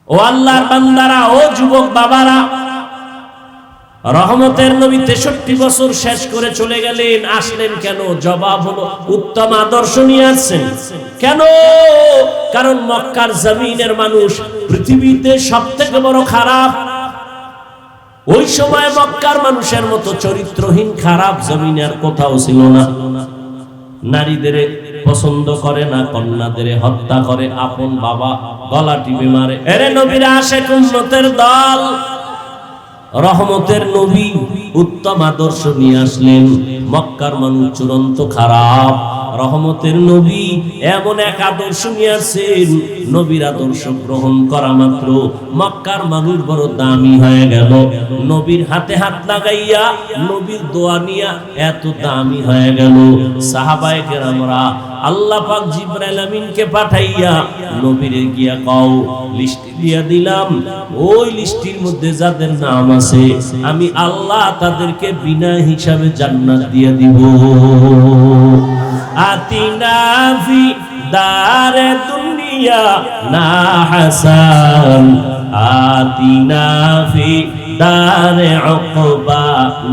ও আল্লাহর বান্দারা, ও যুবক বাবারা, রহমতের নবী 63 বছর শেষ করে চলে গেলেন। আসলেন কেন? জবাব হলো উত্তম আদর্শ নিয়ে আসছেন। কেন? কারণ মক্কার জমিনের মানুষ পৃথিবীতে সবথেকে বড় খারাপ। ওই সময় মক্কার মানুষের মতো চরিত্রহীন খারাপ জমিনের কোথাও ছিল না। নারীদের পছন্দ করে না, কন্যাদের হত্যা করে, আপন বাবা গলা টিপে মারে। এরে নবীর আশিক উম্মতের দল, রহমতের নবী উত্তম আদর্শ নিয়ে আসলেন। মক্কার মানুষ চূড়ান্ত খারাপ, রহমতের নবী এমন এক আদর্শ নিয়ে আসেন, নবীর আদর্শ গ্রহণ করা মাত্র মক্কার মানুষ বড় দামি হয়ে গেল। নবীর হাতে হাত লাগাইয়া নবীর দোয়া নিয়া এত দামি হয়ে গেল। সাহাবায়ে কেরামরা আল্লাহ পাক জিবরাইল আমিনকে পাঠাইয়া নবীরে গিয়া কও, লিস্ট দিয়া দিলাম, ওই লিস্টির মধ্যে যাদের নাম আছে আমি আল্লাহ তাদেরকে বিনা হিসাবে জান্নাত দিয়ে দিব। আতিনা ফি দারে দুনিয়া না হাসান, আতিনা ফি দারে উকবা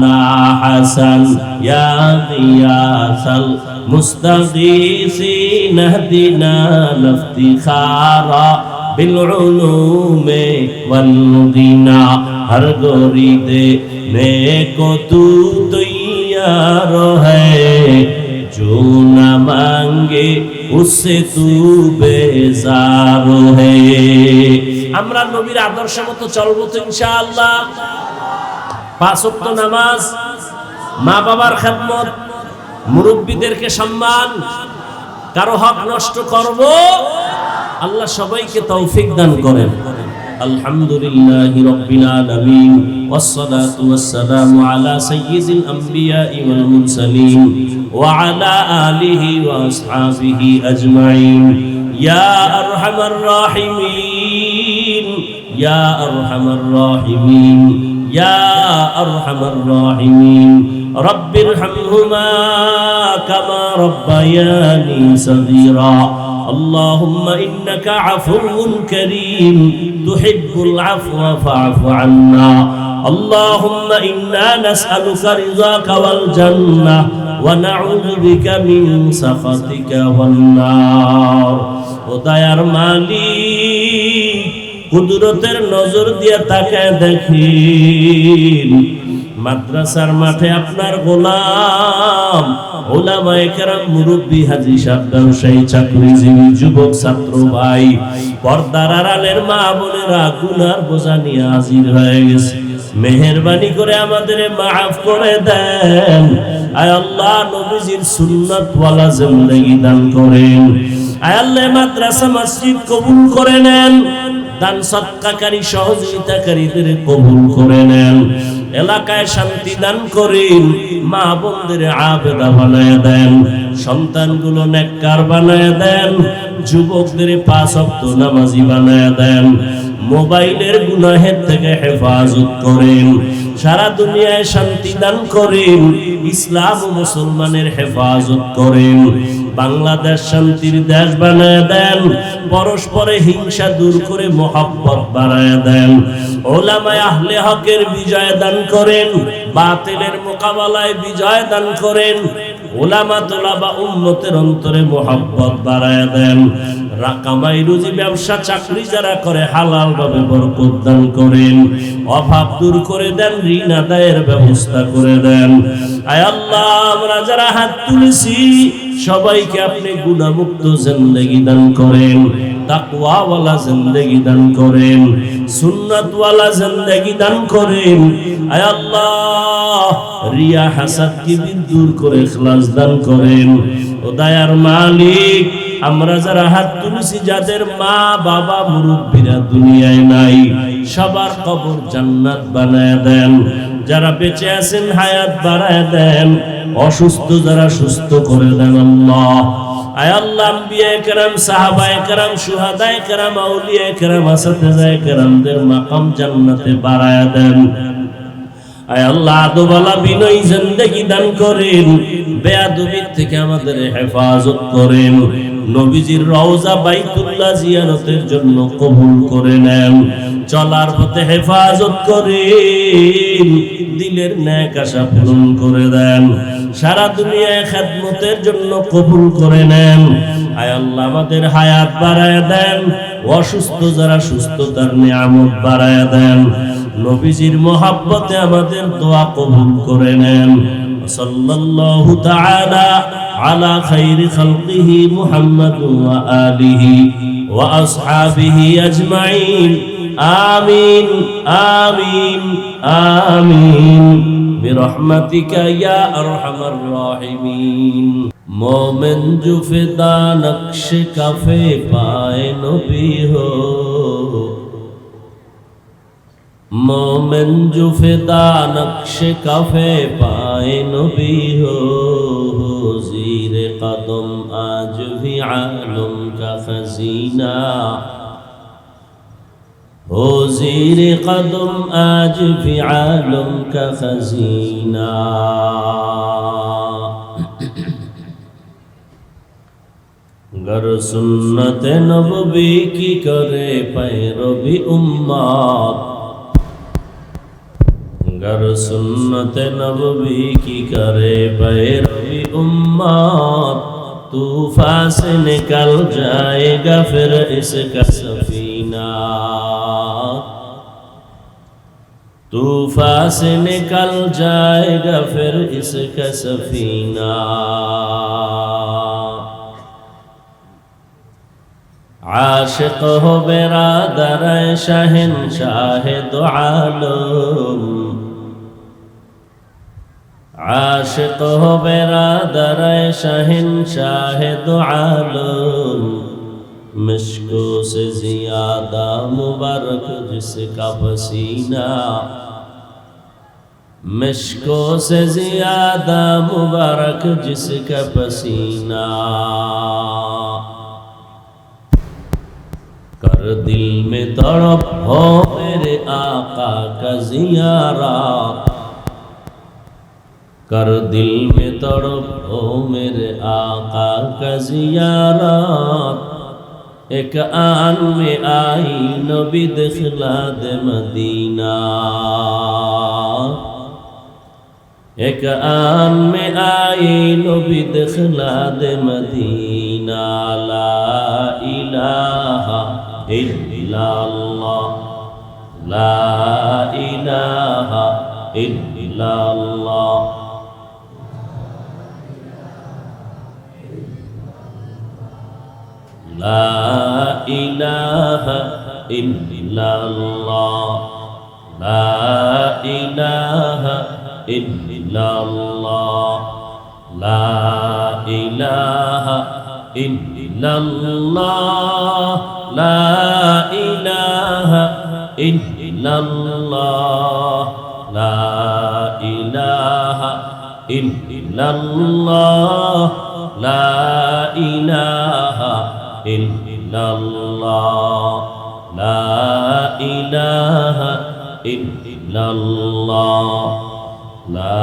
না হাসান, ইয়া গিয়াসাল মুস্তাগীসিন ইহদিনা লিফতিখারা বিল উলুমে ওয়াল গিনা, হর গরিদে নেকো তু তৈয়ার হ্যায়, जो न मांगे उससे तू बेजार है। আমরা নবীর আদর্শ মতো চলবো তো ইনশাআল্লাহ। 5 ওয়াক্ত নামাজ, মা বাবার খেদমত, মুরব্বিদেরকে সম্মান, কারো হক নষ্ট করব। আল্লাহ সবাইকে তৌফিক দান করেন। আলহামদুলিল্লাহি রাব্বিল আলামিন, ওয়াসসালাতু ওয়াসসালামু আলা সাইয়্যিদিল আমবিয়াই ওয়াল মুরসালিন ওয়া আলা আলিহি ওয়া আসহাবিহি আজমাইন। ইয়া আরহামার রাহিমিন, ইয়া আরহামার রাহিমিন, ইয়া আরহামার রাহিমিন, রব্বিরহামহুমা কামা রাব্বায়ানি সগীরা। اللهم إنك عفو كريم تحب العفو فاعف عنا. اللهم إنا نسألك رضاك والجنة ونعوذ بك من سخطك والنار. ও দয়ার মালিক, কুদরতের নজর দিয়ে তাকায় দেখেন, মাদ্রাসার মাঠে আপনার গোলাম, ওলামায়ে কেরাম, মুরব্বী, হাজী সাহেব, ব্যবসায়ী, চাকরিজীবী, যুবক, ছাত্র ভাই, পর্দার আড়ালের মা বোনেরা গুনার বোঝা নিয়ে হাজির হয়ে গেছে। মেহেরবানি করে আমাদের মাফ করে দেন। আয় আল্লাহ, নবীজির সুন্নাত ওয়ালা জিন্দেগি দান করেন। আয় আল্লাহ, মাদ্রাসা মসজিদ কবুল করে নেন। দান সদকাকারী সহযোগিতাকারীদের কবুল করে নেন। এলাকায় শান্তি দান করেন। মা বোনদের আবেদা বানায় দেন। সন্তানগুলো নেককার বানায় দেন। যুবকদের 5 ওয়াক্ত নামাজি বানায় দেন। মোবাইলের গুনাহের থেকে হেফাজত করেন। সারা দুনিয়ায় শান্তি দান করেন। ইসলাম ও মুসলমানের হেফাজত করেন। বাংলাদেশ শান্তির দেশ বানায় দেন। পরস্পরে হিংসা দূর করে মহব্বত বাড়ায় দেন। ওলামায়ে আহলে হকের বিজয় দান করেন। বাতিলের মোকাবেলায় বিজয় দান করেন। ওলামা তোলাবা উম্মতের অন্তরে মহব্বত বাড়ায় দেন। কামাই রুজি, ব্যবসা, চাকরি যারা করে হালাল ভাবে বরকত দান করেন। অভাব দূর করে দেন। ঋণ আদায়ের ব্যবস্থা করে দেন। আয় আল্লাহ, আমরা যারা হাত তুলেছি সবাইকে আপনি গুনাহমুক্ত জিন্দেগি দান করেন। তাকওয়া ওয়ালা জিন্দেগি দান করেন। সুন্নাত ওয়ালা জিন্দেগি দান করেন। আয় আল্লাহ, রিয়া, হাসাদ, কিবির দূর করে ইখলাস দান করেন। ও দয়ার মালিক, আমরা যারা হাত তুলেছি, যাদের মা বাবা মুরব্বীরা দুনিয়ায় নাই, সবার কবর জান্নাত বানায় দেন। যারা বেঁচে আছেন হায়াত বাড়ায় দেন। অসুস্থ যারা সুস্থ করে দেন আল্লাহ। আয় আল্লাহ, আম্বিয়ায়ে কেরাম, সাহাবায়ে কেরাম, শুহাদায়ে কেরাম, আউলিয়ায়ে কেরাম, আসাতিজায়ে কেরামদের মাকাম জান্নাতে বাড়ায় দেন। আয় আল্লাহ, আদবওয়ালা বিনয়ী জিন্দেগি দান করেন। বেয়াদবির থেকে আমাদের হেফাজত করেন। নবীজির রওজা বাইতুল্লাহ জিয়ারতের জন্য কবুল করে নেন, চলার পথে হেফাজত করেন, দিলের নেক আশা পূরণ করে দেন, সারা দুনিয়ায় খেদমতের জন্য কবুল করে নেন। আয় আল্লাহ আমাদের হায়াত বাড়ায় দেন, অসুস্থ যারা সুস্থতার নিয়ামত বাড়ায় দেন, নবীজির মহব্বতে আমাদের দোয়া কবুল করে নেন। সাল্লাল্লাহু তাআলা আলা খাইরি খালকিহি মুহাম্মাদ ওয়া আলিহি ওয়া আসহাবিহি আজমাইন। আমিন আমিন আমিন বিরহমাতিকা ইয়া আরহামার রাহিমিন। मोमिन जो फिदा नक्श कफे पाए नबी हो, मोमिन जो फिदा नक्श कफे पाए नबी हो, ज़ीर कदम आज भी आलम का खजीना हो, ज़ीर कदम आज भी आलम का खजीना। गर सुन्नत नबवी की करे पैरवी उम्मत, गर सुन्नत नबवी की करे पैरवी उम्मत, तूफान से निकल जाएगा फिर इसका सफीना, तूफान से निकल जाएगा फिर इसका सफीना। आशिक हो बिरादर शहंशाह दो आलम, आशिक हो बिरादर शहंशाह दो आलम, मिश्को से ज़ियादा मुबारक जिसका पसीना, मिश्को से ज़ियादा मुबारक जिसका पसीना। कर दिल में तड़प हो मेरे आका का ज़ियारत, कर दिल में तड़प हो मेरे आका का ज़ियारत, एक आन में आई नबी दिखला दे मदीना, एक आन में आई नबी दिखला दे मदीना। ला इलाहा इल्लल्लाह, ला इलाहा इल्लल्लाह, ला इलाहा इल्लल्लाह, ला इलाहा इल्लल्लाह, ला इलाहा इल्लल्लाह, ला इलाहा इल्लल्लाह, ला इलाहा इल्लल्लाह, ला इलाहा इल्लल्लाह, ला इलाहा इल्लल्लाह, ला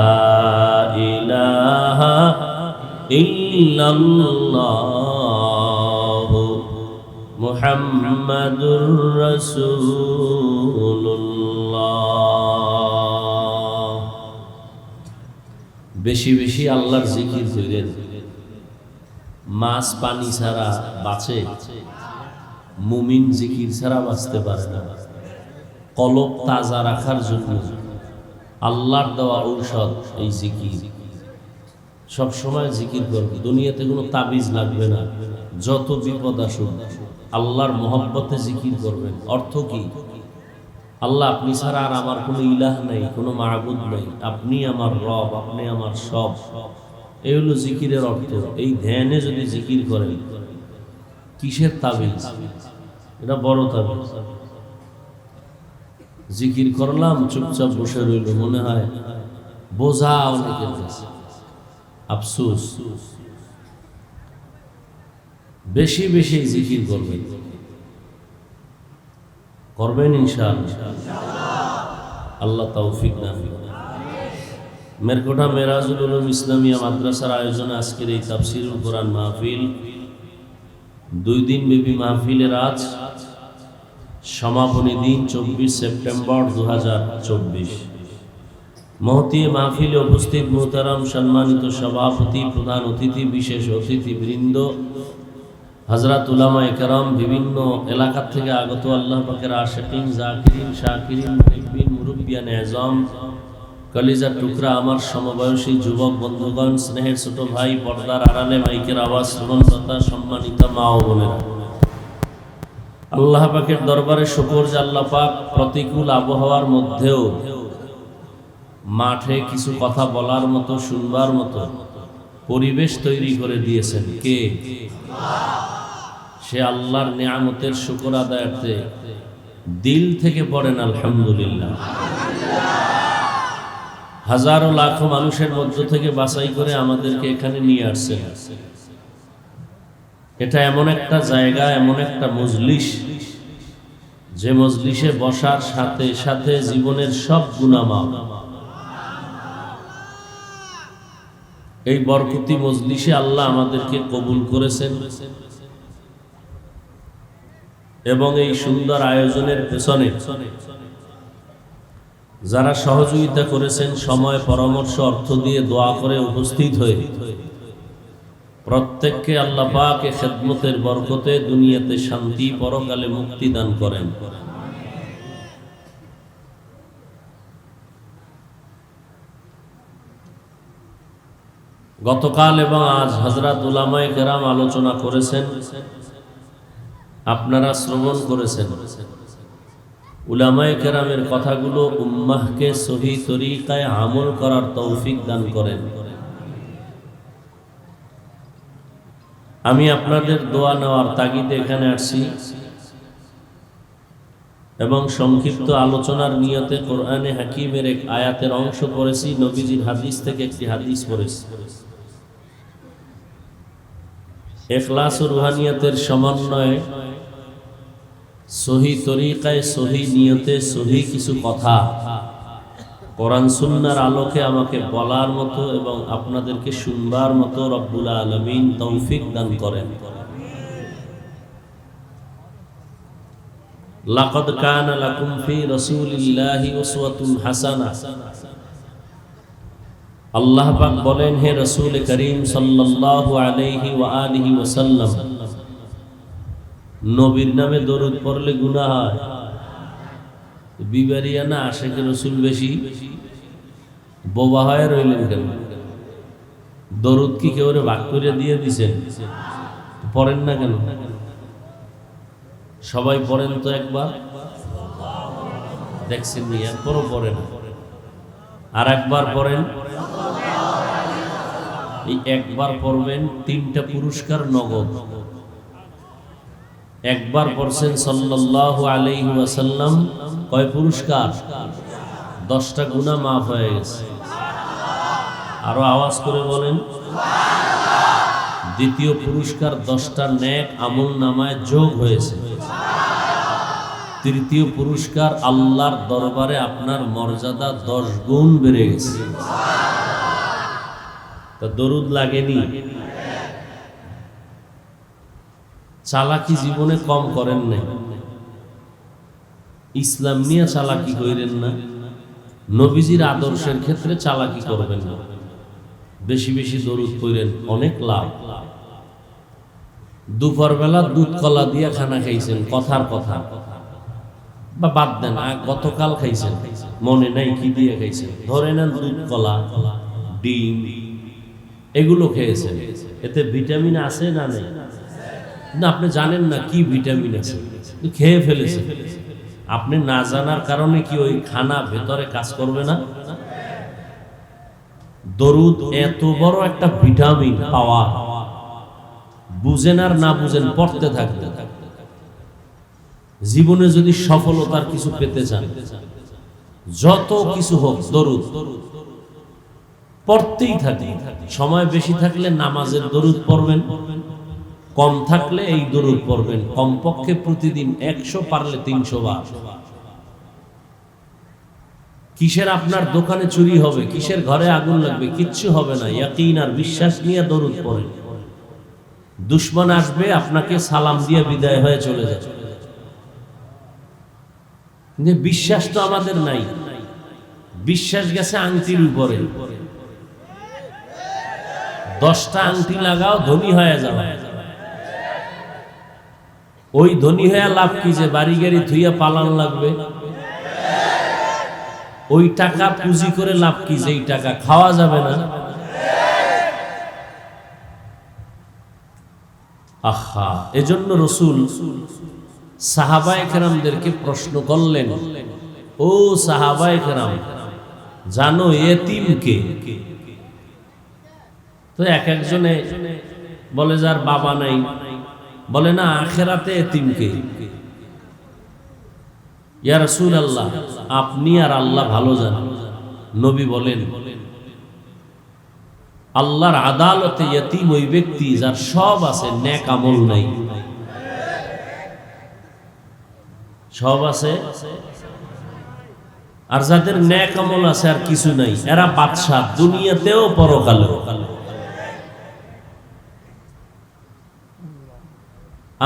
इलाहा इल्लल्लाह मुहम्मदुर রাসূলুল্লাহ। বেশি বেশি আল্লাহর জিকির করেন। মাছ পানি ছাড়া বাঁচে, মুমিন জিকির ছাড়া বাঁচতে পারে না। কলব তাজা রাখার জন্য আল্লাহর দেওয়া ঔষধ এই জিকির। সব সময় জিকির করবে, দুনিয়াতে কোনো তাবিজ লাগবে না। যত বিপদ আসুক আল্লাহর মহব্বতে জিকির করবেন। অর্থ কি? আল্লাহ আপনি ছাড়া আর আমার কোনো ইলাহ নাই, কোনো মাবুদ নাই, আপনি আমার রব, আপনি আমার সব। এই হলো জিকিরের অর্থ। এই ধ্যানে যদি জিকির করেন, কিসের তাবিজ? এটা বড় তাবিজ। জিকির করলাম, চুপচাপ বসে রইল, মনে হয় বোঝা অনেকের কাছে। আফসোস, বেশি বেশি জিকির করবেন, করবেন ইনশাআল্লাহ। আল্লাহ তৌফিক দান করুন। মেরকোটা মেরাজুল উলুম ইসলামিয়া মাদ্রাসার আয়োজনে আজকের এই তাফসীরুল কোরআন মাহফিল দুই দিন ব্যাপী মাহফিলের আজ সমাপনী দিন 24 সেপ্টেম্বর 2024। মহতী মাহফিলে উপস্থিত মোহতারাম সম্মানিত সভাপতি, প্রধান অতিথি, বিশেষ অতিথিবৃন্দ, হযরত উলামায়ে কেরাম, বিভিন্ন এলাকা থেকে আগত আল্লাহ পাকের আশিকিন, জাকিরিন, শাকিরিন, মুহিব্বিন, মুরব্বিয়ানে আযম, কলিজার টুকরা আমার সমবয়সী যুবক বন্ধুগণ, স্নেহের ছোট ভাই, পর্দার আড়ালে মাইকের আওয়াজ শ্রবণদাতা, সম্মানিত মা ও বোনেরা, আল্লাহ পাকের দরবারে শুকর যে আল্লাহ পাক প্রতিকূল আবহাওয়ার মধ্যেও মাঠে কিছু কথা বলার মতো, শুনবার মতো পরিবেশ তৈরি করে দিয়েছেন। কে? সে আল্লাহর নিয়ামতের শুকর আদায়ার্থে দিল থেকে পড়েন আলহামদুলিল্লাহ। হাজারো লাখো মানুষের মধ্য থেকে বাছাই করে আমাদেরকে এখানে নিয়ে আসছেন। এটা এমন একটা জায়গা, এমন একটা মজলিস, যে মজলিসে বসার সাথে সাথে জীবনের সব গুনাহ মাফ। এই বরকতি মজলিসে আল্লাহ আমাদেরকে কবুল করেছেন এবং এই সুন্দর আয়োজনের পেছনে যারা সহযোগিতা করেছেন, সময়, পরামর্শ, অর্থ দিয়ে, দোয়া করে উপস্থিত হয়ে, প্রত্যেককে আল্লাহ পাক খেদমতের বরকতে দুনিয়াতে শান্তি, পরকালে মুক্তি দান করেন। গতকাল এবং আজ হযরত উলামায়ে কেরাম আলোচনা করেছেন, আপনারা শ্রবণ করেছেন। উলামায়ে কেরামের কথাগুলো উম্মাহকে সহি তরিকায় আমল করার তৌফিক দান করেন। আমি আপনাদের দোয়া নেওয়ার তাগিদে এখানে আসছি এবং সংক্ষিপ্ত আলোচনার নিয়তে কোরআনে হাকিমের এক আয়াতের অংশ পড়েছি, নবীজির হাদিস থেকে একটি হাদিস পড়েছি। ইখলাস ও রুহানিয়াতের সমন্বয়ে সহি তরিকায়, সহি নিয়তে, সহি কিছু কথা কোরআন সুন্নাহর আলোকে আমাকে বলার মতো এবং আপনাদেরকে শুনবার মতো রব্বুল আলামিন তৌফিক দান করেন। লাকাদ কানা লাকুম ফি রাসূলিল্লাহি উসওয়াতুন হাসানাহ। আল্লাহ পাক বলেন, হে রাসূল করিম সাল্লাল্লাহু আলাইহি ওয়া আলিহি ওয়াসাল্লাম, নবীর নামে দরুদ পড়লে গুনাহ হয়? বিবারিয়া না আশেকে রাসূল বেশি বোবা হয়ে রইলেন কেন? দরুদ কি কেউ ভাগ করে দিয়ে দিছেন? পড়েন না কেন? সবাই পড়েন তো একবার, দেখছেন নি? এরপরও পড়েন, আর একবার পড়েন। এই একবার পড়বেন, 3টা পুরস্কার নগদ। একবার পড়ছেন সাল্লাল্লাহু আলাইহি ওয়াসাল্লাম, কয় পুরস্কার? 10টা গুনাহ মাফ হয়ে গেছে। আরো আওয়াজ করে বলেন সুবহানাল্লাহ। দ্বিতীয় পুরস্কার 10টা নেক আমল নামায় যোগ হয়েছে। তৃতীয় পুরস্কার আল্লাহর দরবারে আপনার মর্যাদা 10 গুণ বেড়ে গেছে। তা দরুদ লাগেনি? চালাকি জীবনে কম করেন নাই, ইসলাম নিয়ে চালাকি করেন না, নবীজির আদর্শের ক্ষেত্রে চালাকি করবেন না। বেশি বেশি দরুদ পড়েন, অনেক লাভ। দুপুরবেলা দুধ কলা দিয়ে খানা খাইছেন, কথার কথা, বা বাদ দেন গতকাল খাইছেন, মনে নাই কি দিয়ে খাইছেন, ধরে নেন দুধ কলা, ডিম, এগুলো খেয়েছেন। এতে ভিটামিন আছে না নেই? না, আপনি জানেন না কি ভিটামিন আছে, খেয়ে ফেলেছেন। আপনি না জানার কারণে কি ওই খানা ভেতরে কাজ করবে না? দরুদ এত বড় একটা ভিটামিন পাওয়া, বুঝেন আর না বুঝেন পড়তে থাকতে জীবনে যদি সফলতার কিছু পেতে চান, যত কিছু হোক দরুদ পড়তেই থাকি। সময় বেশি থাকলে নামাজের দরুদ পড়বেন, কম থাকলে এই দরুদ পড়বেন। কমপক্ষে প্রতিদিন 100, পারলে 300 বার। কিসের আপনার দোকানে চুরি হবে, কিসের ঘরে আগুন লাগবে, কিচ্ছু হবে না। ইয়াকিন আর বিশ্বাস নিয়ে দরুদ পড়েন। দুশমন আসবে, আপনাকে সালাম দিয়ে বিদায় হয়ে চলে যাবে। কিন্তু বিশ্বাস তো আমাদের নাই। বিশ্বাস গেছে আংটির উপরে। 10টা আংটি লাগাও, ধনী হয়ে যাও। ওই ধনী হয়ে লাভ কি যে বাড়ি গাড়ি ধুইয়া পালান লাগবে? ওই টাকা পুঁজি করে লাভ কি যে এই টাকা খাওয়া যাবে না? আহা, এজন্য রাসূল সাহাবায়ে কেরামদেরকে প্রশ্ন করলেন, ও সাহাবায়ে কেরাম, জানো এতিম কে? তো এক একজনে বলে যার বাবা নাই, বলে না আখিরাতে এতিম কে? ইয়া রাসূলুল্লাহ, আপনি আর আল্লাহ ভালো জানেন। নবী বলেন, আল্লাহর আদালতে ইয়তীম ওই ব্যক্তি যার সব আছে, নেক আমল নাই। সব আছে আর যাদের নেক আমল আছে আর কিছু নাই, এরা বাদশা দুনিয়াতেও পরকালেও।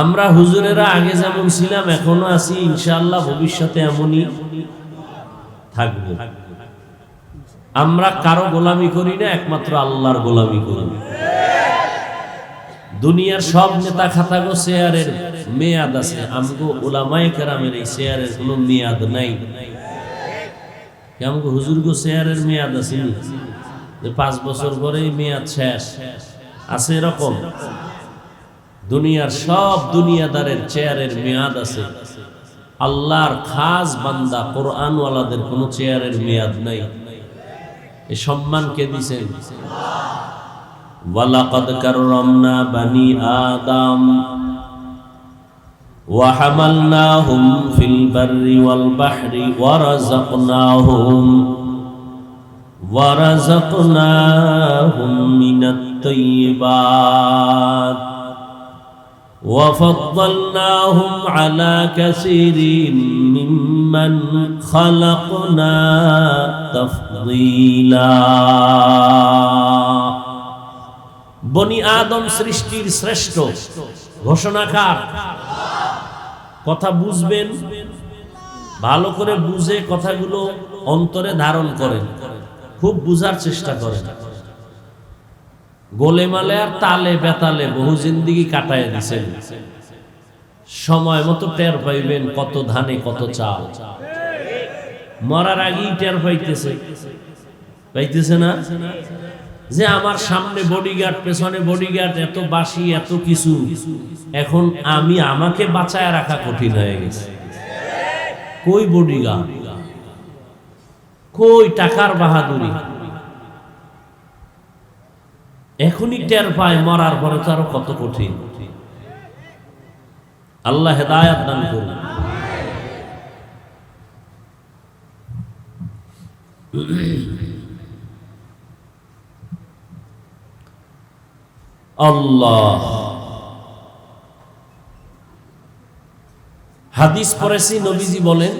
আমরা হুজুরেরা আগে যেমন ছিলাম এখনো আছি, ইনশাআল্লাহ ভবিষ্যতে এমনই থাকবো। আমরা কারো গোলামি করি না, একমাত্র আল্লাহর গোলামি করি। দুনিয়ার সব নেতা খাতাগো শেয়ারের মেয়াদ আছে, আমগো উলামায়ে কেরামের এই শেয়ারের কোনো মেয়াদ নাই। আমগো হুজুরগো শেয়ারের মেয়াদ আছে যে 5 বছর পরেই মেয়াদ শেষ আছে, এরকম দুনিয়ার সব দুনিয়াদারের চেয়ারের মেয়াদ আছে। আল্লাহর খাস বান্দা কোরআনওয়ালাদের কোনো চেয়ারের মেয়াদ নাই। এই সম্মান কে দিয়েছেন? ওয়ালাকাদ কাররামনা বানি আদম ওয়া হামালনাহুম ফিল বাররি ওয়াল বাহরি ওয়া রাযাকনাহুম মিনাত তাইয়্যিবাত ওয়া ফাদ্দালনাহুম আলা কাসীরিন মিম্মান খালাকনা তাফদীলা। বনি আদম সৃষ্টির শ্রেষ্ঠ ঘোষণাকার। কথা বুঝবেন, ভালো করে বুঝে কথাগুলো অন্তরে ধারণ করেন, খুব বুঝার চেষ্টা করেন। গোলেমালে আর তালে বেতালে বহু জিন্দেগি কাটায় দিছেন, সময় মতো টের পাইবেন কত ধানে কত চাল। মরার আগেই টের পাইতেছে না যে আমার সামনে বডিগার্ড, পেছনে বডিগার্ড, এত বাসি, এত কিছু, এখন আমি আমাকে বাঁচায় রাখা কঠিন হয়ে গেছে। কই বডিগার্ড, কই টাকার বাহাদুরি? এখনই টের পায়, মরার পরে তো আরো কত কঠিন। আল্লাহ হেদায়েত দান করুন। আল্লাহ, হাদিস পড়েছি, নবীজি বলেন,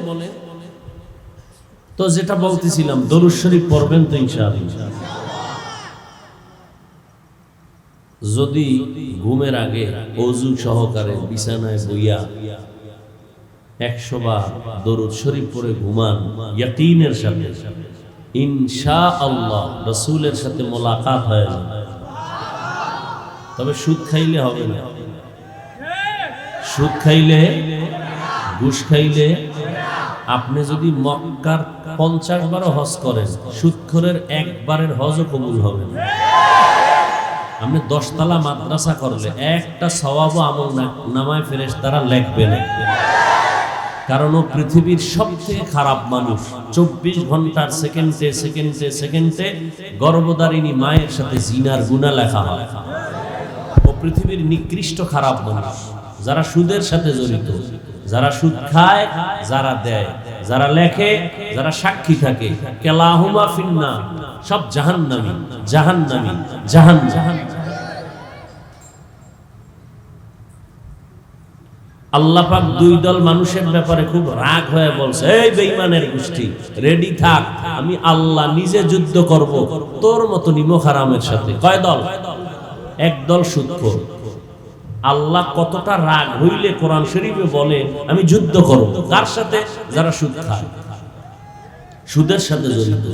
তো যেটা বলতেছিলাম, দরুদ শরীফ পড়বেন তো ইনশাআল্লাহ। যদি ঘুমের আগে ওযু সহকারে বিছানায় বইয়া 100 বার দরুদ শরীফ পড়ে ঘুমান, ইয়াকিনের সাথে ইনশাআল্লাহ রাসূলের সাথে মোলাকাত হয়ে যাবে। তবে সুদ খাইলে হবে না। সুদ খাইলে, ঘুষ খাইলে, আপনি যদি মক্কার 50 বারও হজ করেন, সুদখোরের একবারের হজও কবুল হবে না। আপনি 10 তলা মাদ্রাসা করলে একটা সওয়াবও আমল নামায় ফেরেশতারা লিখবে না, কারণ ও পৃথিবীর সবথেকে খারাপ মানুষ। 24 ঘন্টার সেকেন্ডে সেকেন্ডে সেকেন্ডে গর্ভধারিণী মায়ের সাথে জিনার গুনাহ লেখা হয়। ও পৃথিবীর নিকৃষ্ট খারাপ মানুষ। যারা সুদের সাথে জড়িত, যারা সুদ খায়, যারা দেয়, যারা লেখে, যারা সাক্ষী থাকে, কেলাহুমা ফিন্নার, সব জাহান্নামী, জাহান্নামী, জাহান্নামী। আল্লাহ পাক 2 দল মানুষের ব্যাপারে খুব রাগ হয়ে বলছে, এই বেঈমানের গোষ্ঠী, রেডি থাক, আমি আল্লাহ নিজে যুদ্ধ করব তোর মতো নিমক হারামের সাথে। কয় দল? এক দল সুদখোর, আল্লাহ কতটা রাগ হইলে কোরআন শরীফে বলে আমি যুদ্ধ করব। কার সাথে? যারা সুদ খায়, সুদের সাথে জড়িত।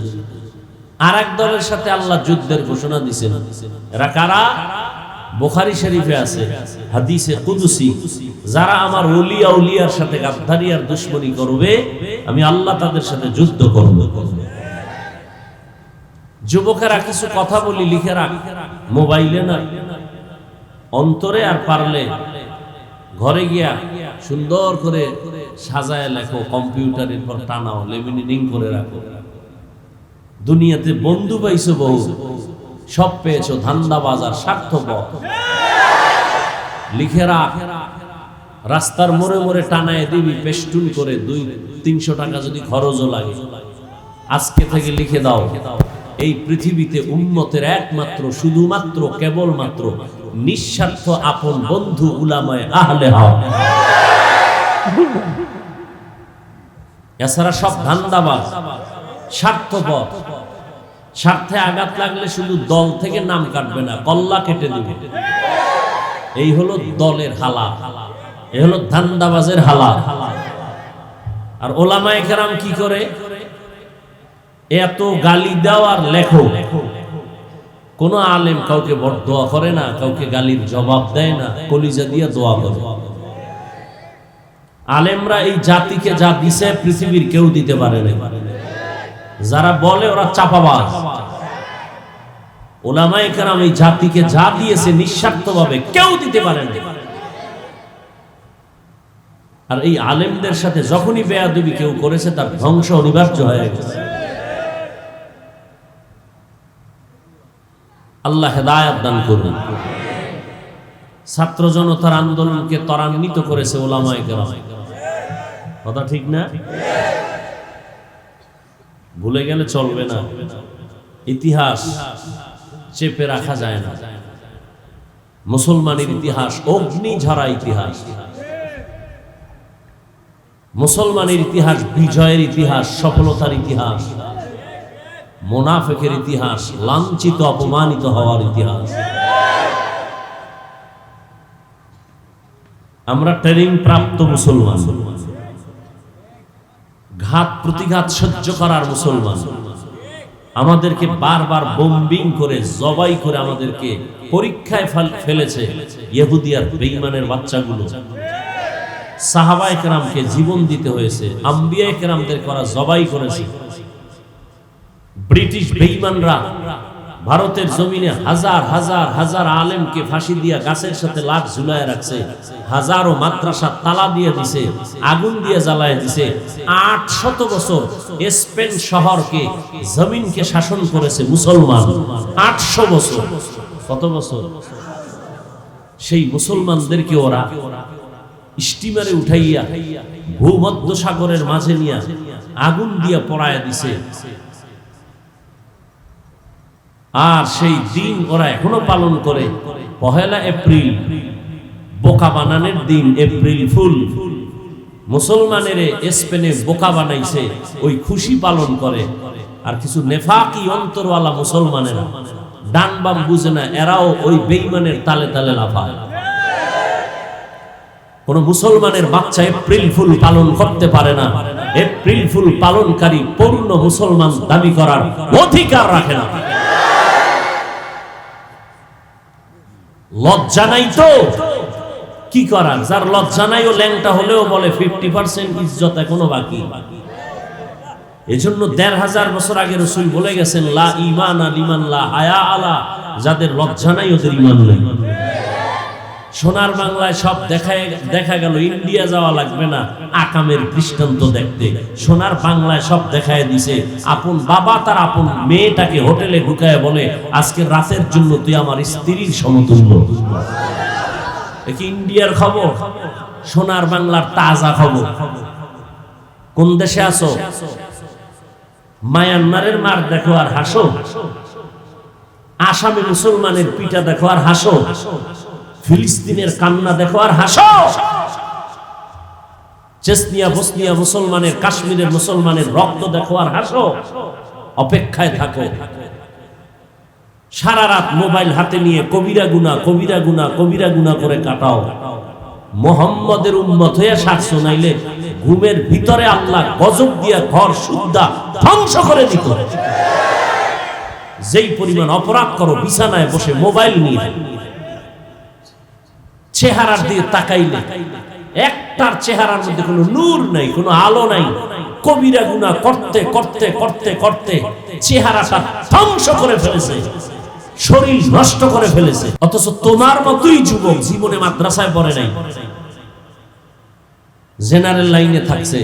আর এক দলের সাথে আল্লাহ যুদ্ধের ঘোষণা দিয়েছেন। এরা কারা? বুখারী শরীফে আছে হাদিসে কুদসি, যারা আমার ওলি আউলিয়ার সাথে গাদ্দারি আর দুশমনি করবে আমি আল্লাহ তাদের সাথে যুদ্ধ করব। যুবকেরা কিছু কথা বলি লিখে রাখ, মোবাইলে না, অন্তরে, আর পারলে ঘরে গিয়া সুন্দর করে সাজায় লেখো, কম্পিউটারের পর টানাও, লেমিনেটিং করে রাখো। দুনিয়াতে বন্ধু পাইছো বহু, সব পেয়েছো ধান্দাবাজ আর স্বার্থপর। লিখে রাখ, রাস্তার মোড়ে মোড়ে টানায় দিবি পেস্টুন করে, 200-300 টাকা যদি খরচও লাগে। আজকে থেকে লিখে দাও, এই পৃথিবীতে উম্মতের একমাত্র শুধুমাত্র কেবলমাত্র নিঃস্বার্থ আপন বন্ধু উলামায়ে আহলে হক। এছাড়া সব ধান্দাবাজ, স্বার্থপর। স্বার্থে আঘাত লাগলে শুধু দল থেকে নাম কাটবে না, কল্লা কেটে দিবে। এই হলো দলের হালা, এই হলো ধান্দাবাজের হালা। আর ওলামায়ে কেরাম কি করে? এত গালি দাও আর লেখো। কোন আলেম কাউকে বরদোয়া করে না, কাউকে গালির জবাব দেয় না, কলিজা দিয়ে দোয়া করে। আলেমরা এই জাতিকে যা দিছে পৃথিবীর কেউ দিতে পারে না। যারা বলে ওরা চাপাবাজ। ওলামায়ে কেরাম এই জাতিকে যা দিয়েছে নিঃস্বার্থভাবে কেউ দিতে পারে না। আর এই আলেমদের সাথে যখনই বেয়াদবি কেউ করেছে তার ধ্বংস অনিবার্য হয়ে গেছে। আল্লাহ হেদায়েত দান করুন। ছাত্র জনতার আন্দোলনকে ত্বরান্বিত করেছে ওলামায়ে কেরাম। কথা ঠিক না? ভুলে গেলে চলবে না। ইতিহাস চেপে রাখা যায় না। মুসলমানের ইতিহাস অগ্নি ঝরা ইতিহাস। মুসলমানের ইতিহাস বিজয়ের ইতিহাস, সফলতার ইতিহাস। মুনাফিকের ইতিহাস লাঞ্ছিত অপমানিত হওয়ার ইতিহাস। আমরা ট্রেনিং প্রাপ্ত মুসলমান, ঘাত প্রতিঘাত সহ্য করার মুসলমান। আমাদেরকে বারবার বোম্বিং করে জবাই করে আমাদেরকে পরীক্ষায় ফেলেছে ইহুদি আর বেঈমানের বাচ্চাগুলো। সাহাবায়ে কেরামকে জীবন দিতে হয়েছে, আম্বিয়ায়ে কেরামদের করা জবাই করেছে। ব্রিটিশ বেঈমানরা ভারতের জমিনে হাজার হাজার হাজার আলেমকে ফাঁসি দিয়া গাছের সাথে লাশ ঝুলায় রাখছে। হাজারো মাদ্রাসা তালা দিয়ে দিছে, আগুন দিয়ে জ্বালায় দিছে। 800 বছর স্পেন শহরকে জমিনকে শাসন করেছে মুসলমান। 800 বছর। কত বছর? সেই মুসলমানদেরকে ওরা স্টিমারে উঠাইয়া ভূমধ্য সাগরের মাঝে নিয়ে আগুন দিয়া পোড়ায় দিছে। আর সেই দিন ওরা এখনো পালন করে। 1 এপ্রিল বোকা বানানোর দিন, এপ্রিল ফুল। মুসলমানের স্পেনে বোকা বানাইছে, ওই খুশি পালন করে। আর কিছু নেফাকি অন্তরওয়ালা মুসলমানেরা ডান বাম বুঝে না, এরাও ওই বেঈমানের তালে তালে লাফায়। কোন মুসলমানের বাচ্চা এপ্রিল ফুল পালন করতে পারে না। এপ্রিল ফুল পালনকারী পূর্ণ মুসলমান দাবি করার অধিকার রাখে না। লজ্জা নাই তো কি করার? যার লজ্জা নাই ও ল্যাংটা হলেও বলে 50% ইজ্জত এখনো বাকি। এজন্য 1500 বছর আগে রাসূল বলে গেছেন, লা ঈমানা লিমান লা হায়া আলা, যাদের লজ্জা নাই ওদের ঈমান নেই। সোনার বাংলায় সব দেখা গেল, ইন্ডিয়া যাওয়া লাগবে না আকামের দৃষ্টান্ত দেখতে। সোনার বাংলায় সব দেখায় দিছে। আপন বাবা তার আপন মেয়েটাকে হোটেলে ঢুকায় বলে, আজকে রাতের জন্য তুই আমার স্ত্রীর সমতুল্য। কি ইন্ডিয়ার খবর? সোনার বাংলার তাজা খবর। কোন দেশে আছো? মায়ানমারের মার দেখো আর হাসো, আসামে মুসলমানের পিটা দেখো আর হাসো, ফিলিস্তিনের কান্না দেখো আর হাসো, চেচনিয়া বসনিয়া মুসলমানের, কাশ্মীরের মুসলমানের রক্ত দেখো আর হাসো। অপেক্ষায় থাকো। সারা রাত মোবাইল হাতে নিয়ে কবিরা গুনাহ কবিরা গুনাহ কবিরা গুনাহ করে কাটাও। মুহাম্মদের উম্মত হয়ে শাস্ত্র নাইলে ঘুমের ভিতরে আল্লাহ গজব দিয়া ঘর সুদ্ধা ধ্বংস করে দিত। যেই পরিমাণ অপরাধ করো বিছানায় বসে মোবাইল নিয়ে, চেহারার দিকে তাকাইলে একটার চেহারার মধ্যে কোনো নূর নাই, কোনো আলো নাই। কবিরা গুনাহ করতে করতে করতে করতে চেহারাটা ধ্বংস করে ফেলেছে, শরীর নষ্ট করে ফেলেছে। অথচ তোমার মতোই যুবক জীবনে মাদ্রাসায় পড়ে নাই, জেনারেল লাইনে থাকছে,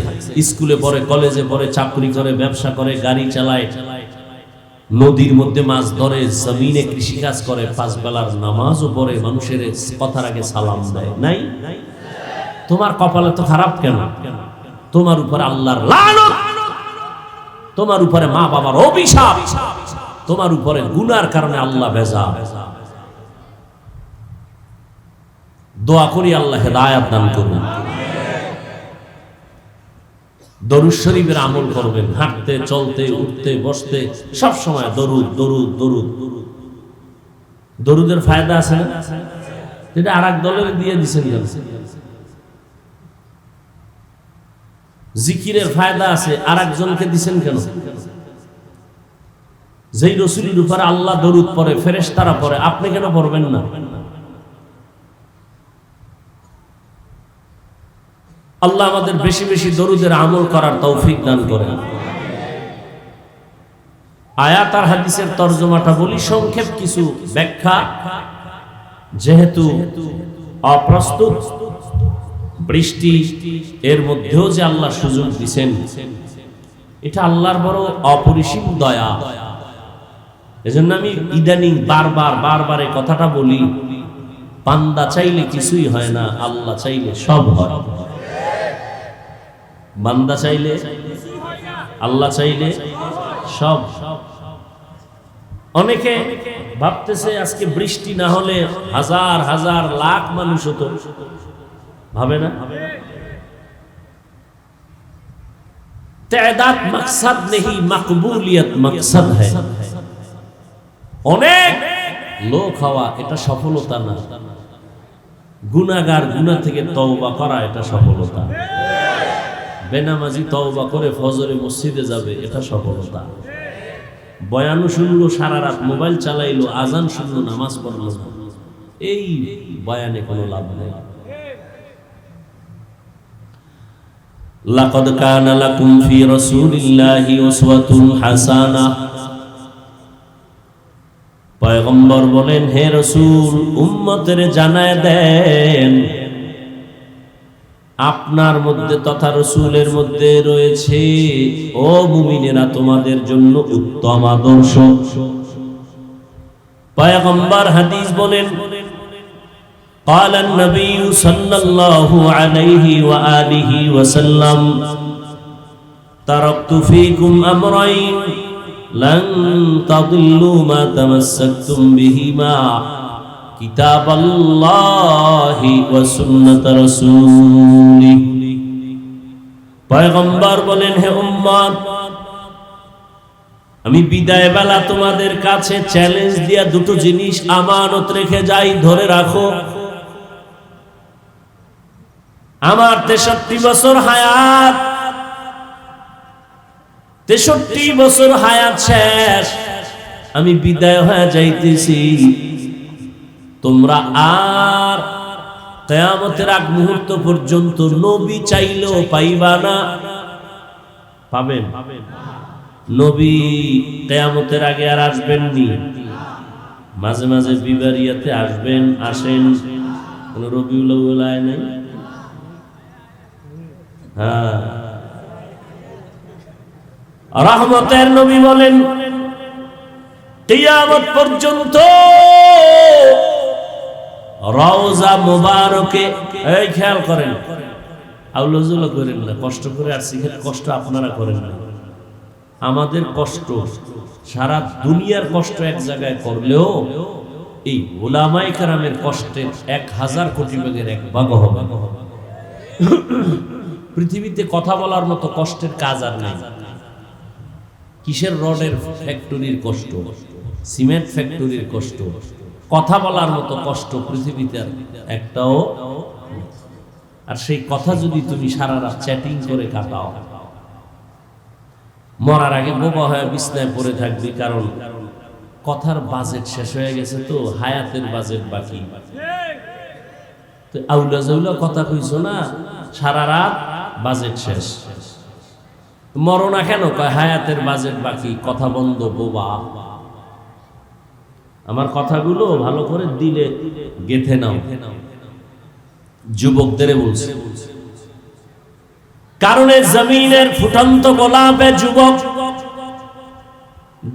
স্কুলে পড়ে, কলেজে পড়ে, চাকরি করে, ব্যবসা করে, গাড়ি চালায়, নদীর মধ্যে মাছ ধরে, জমিনে কৃষিকাজ করে, পাঁচ বেলার নামাজও পড়ে, মানুষের কথার আগে সালাম দেয়। নাই? তোমার কপালে তো খারাপ কেন? তোমার উপরে আল্লাহর লানত, তোমার উপরে মা বাবার অভিশাপ, তোমার উপরে গুনার কারণে আল্লাহ ভেজা। দোয়া করি আল্লাহ হেদায়েত দান করুন। দরুদ শরীফের আমল করবেন, হাঁটতে চলতে উঠতে বসতে সব সময় দরুদ দরুদ দরুদ। দরুদের ফায়দা আছে না? এটা আরেক দলের দিয়ে দিছেন কেন? জিকিরের ফায়দা আছে, আরেকজনকে দিছেন কেন? যেই রাসূলের উপরে আল্লাহ দরুদ পড়ে, ফেরেশতারা পড়ে, আপনি কেন পড়বেন না? আল্লাহ আমাদের বেশি বেশি দরুদের আমল করার তৌফিক দান করেন। আয়াত আর হাদিসের তরজমাটা বলি, সংক্ষেপ কিছু ব্যাখ্যা, যেহেতু অপ্রস্তুত। বৃষ্টি এর মধ্যেও যে আল্লাহ সুযোগ দিচ্ছেন, এটা আল্লাহর বড় অপরিসীম দয়া। এজন্য আমি ইদানিং বারবার এই কথাটা বলি, বান্দা চাইলে কিছুই হয় না, আল্লাহ চাইলে সব হয়। বান্দা চাইলে, আল্লাহ চাইলে সব। অনেকে ভাবতেছে আজকে বৃষ্টি না হলে হাজার হাজার লাখ মানুষ হতো, ভাবে না? তাদাদ মকসদ নেই, মকবুলিয়ত মকসদ হ্যায়। অনেক লোক হওয়া এটা সফলতা না, গুনাহগার গুনাহ থেকে তওবা করা এটা সফলতা। বেনামাজি তওবা করে ফজরে মসজিদে যাবে, এটা সফলতা। বয়ান শুনলো, সারা রাত মোবাইল চালাইলো, আজান শুনলো, নামাজ পড়লো, এই বয়ানে কোনো লাভ নেই। লাকাদ কানা লাকুম ফি রাসূলিল্লাহি উসওয়াতুন হাসানাহ। পয়গম্বর বলেন, হে রাসূল, উম্মতের জানায় দেন আপনার মধ্যে তথা রাসূলের মধ্যে রয়েছে, ও মুমিনেরা, তোমাদের জন্য উত্তম আদর্শ। পয়গম্বর হাদিস বলেন, قال النبي صلى الله عليه وآله وسلم تركت فيكم أمرين لن تضلوا ما تمسكتم بهما كتاب الله وسنة رسوله। পয়গম্বর বলেন, হে উম্মত, আমি বিদায় বেলা তোমাদের কাছে চ্যালেঞ্জ দিয়া দুটো জিনিস আমানত রেখে যাই, ধরে রাখো। আমার 63 বছর হায়াত, 63 বছর হায়াত শেষ, আমি বিদায় হয়ে যাইতেছি। তোমরা আর কিয়ামতের আগ মুহূর্ত পর্যন্ত নবী চাইলেও পাইবা না। পাবেন? নবী কিয়ামতের আগে আর আসবেন নি। মাঝে মাঝে বিবারিয়াতে আসবেন, আসেন, কোন রবিউল আউয়াল আয় নাই। রহমতের নবী বলেন, কিয়ামত পর্যন্ত রওজা মুবারকে, এই খেয়াল করেন, আউলাজুল করেন না, কষ্ট করে আসছি, কষ্ট আপনারা করেন না। আমাদের কষ্ট, সারা দুনিয়ার কষ্ট এক জায়গায় করলেও এই উলামায়ে কেরামের কষ্টের 1000 কোটি ভাগের 1 ভাগ হবে। পৃথিবীতে কথা বলার মতো কষ্টের কাজ আর নাই। কিসের রডের ফ্যাক্টরির কষ্ট, সিমেন্ট ফ্যাক্টরির কষ্ট, কথা বলার মতো কষ্ট পৃথিবীতে আর একটাও। আর সেই কথা যদি তুমি সারা রাত চ্যাটিং করে কাটাও, মরার আগে বোবা হয়ে বিছনায় পড়ে থাকবি, কারণ কথার বাজেট শেষ হয়ে গেছে, তো হায়াতের বাজেট বাকি। তো আউলা জাউলা কথা কইছো না, সারা রাত বাজেট শেষ। মরো না কেন? কয় হায়াতের বাজেট বাকি, কথা বন্ধ, বোবা। আমার কথাগুলো ভালো করে দিলে গেথে নাও। যুবকদের বলছে, কারণে জমিনের ফুটন্ত গোলাপে যুবক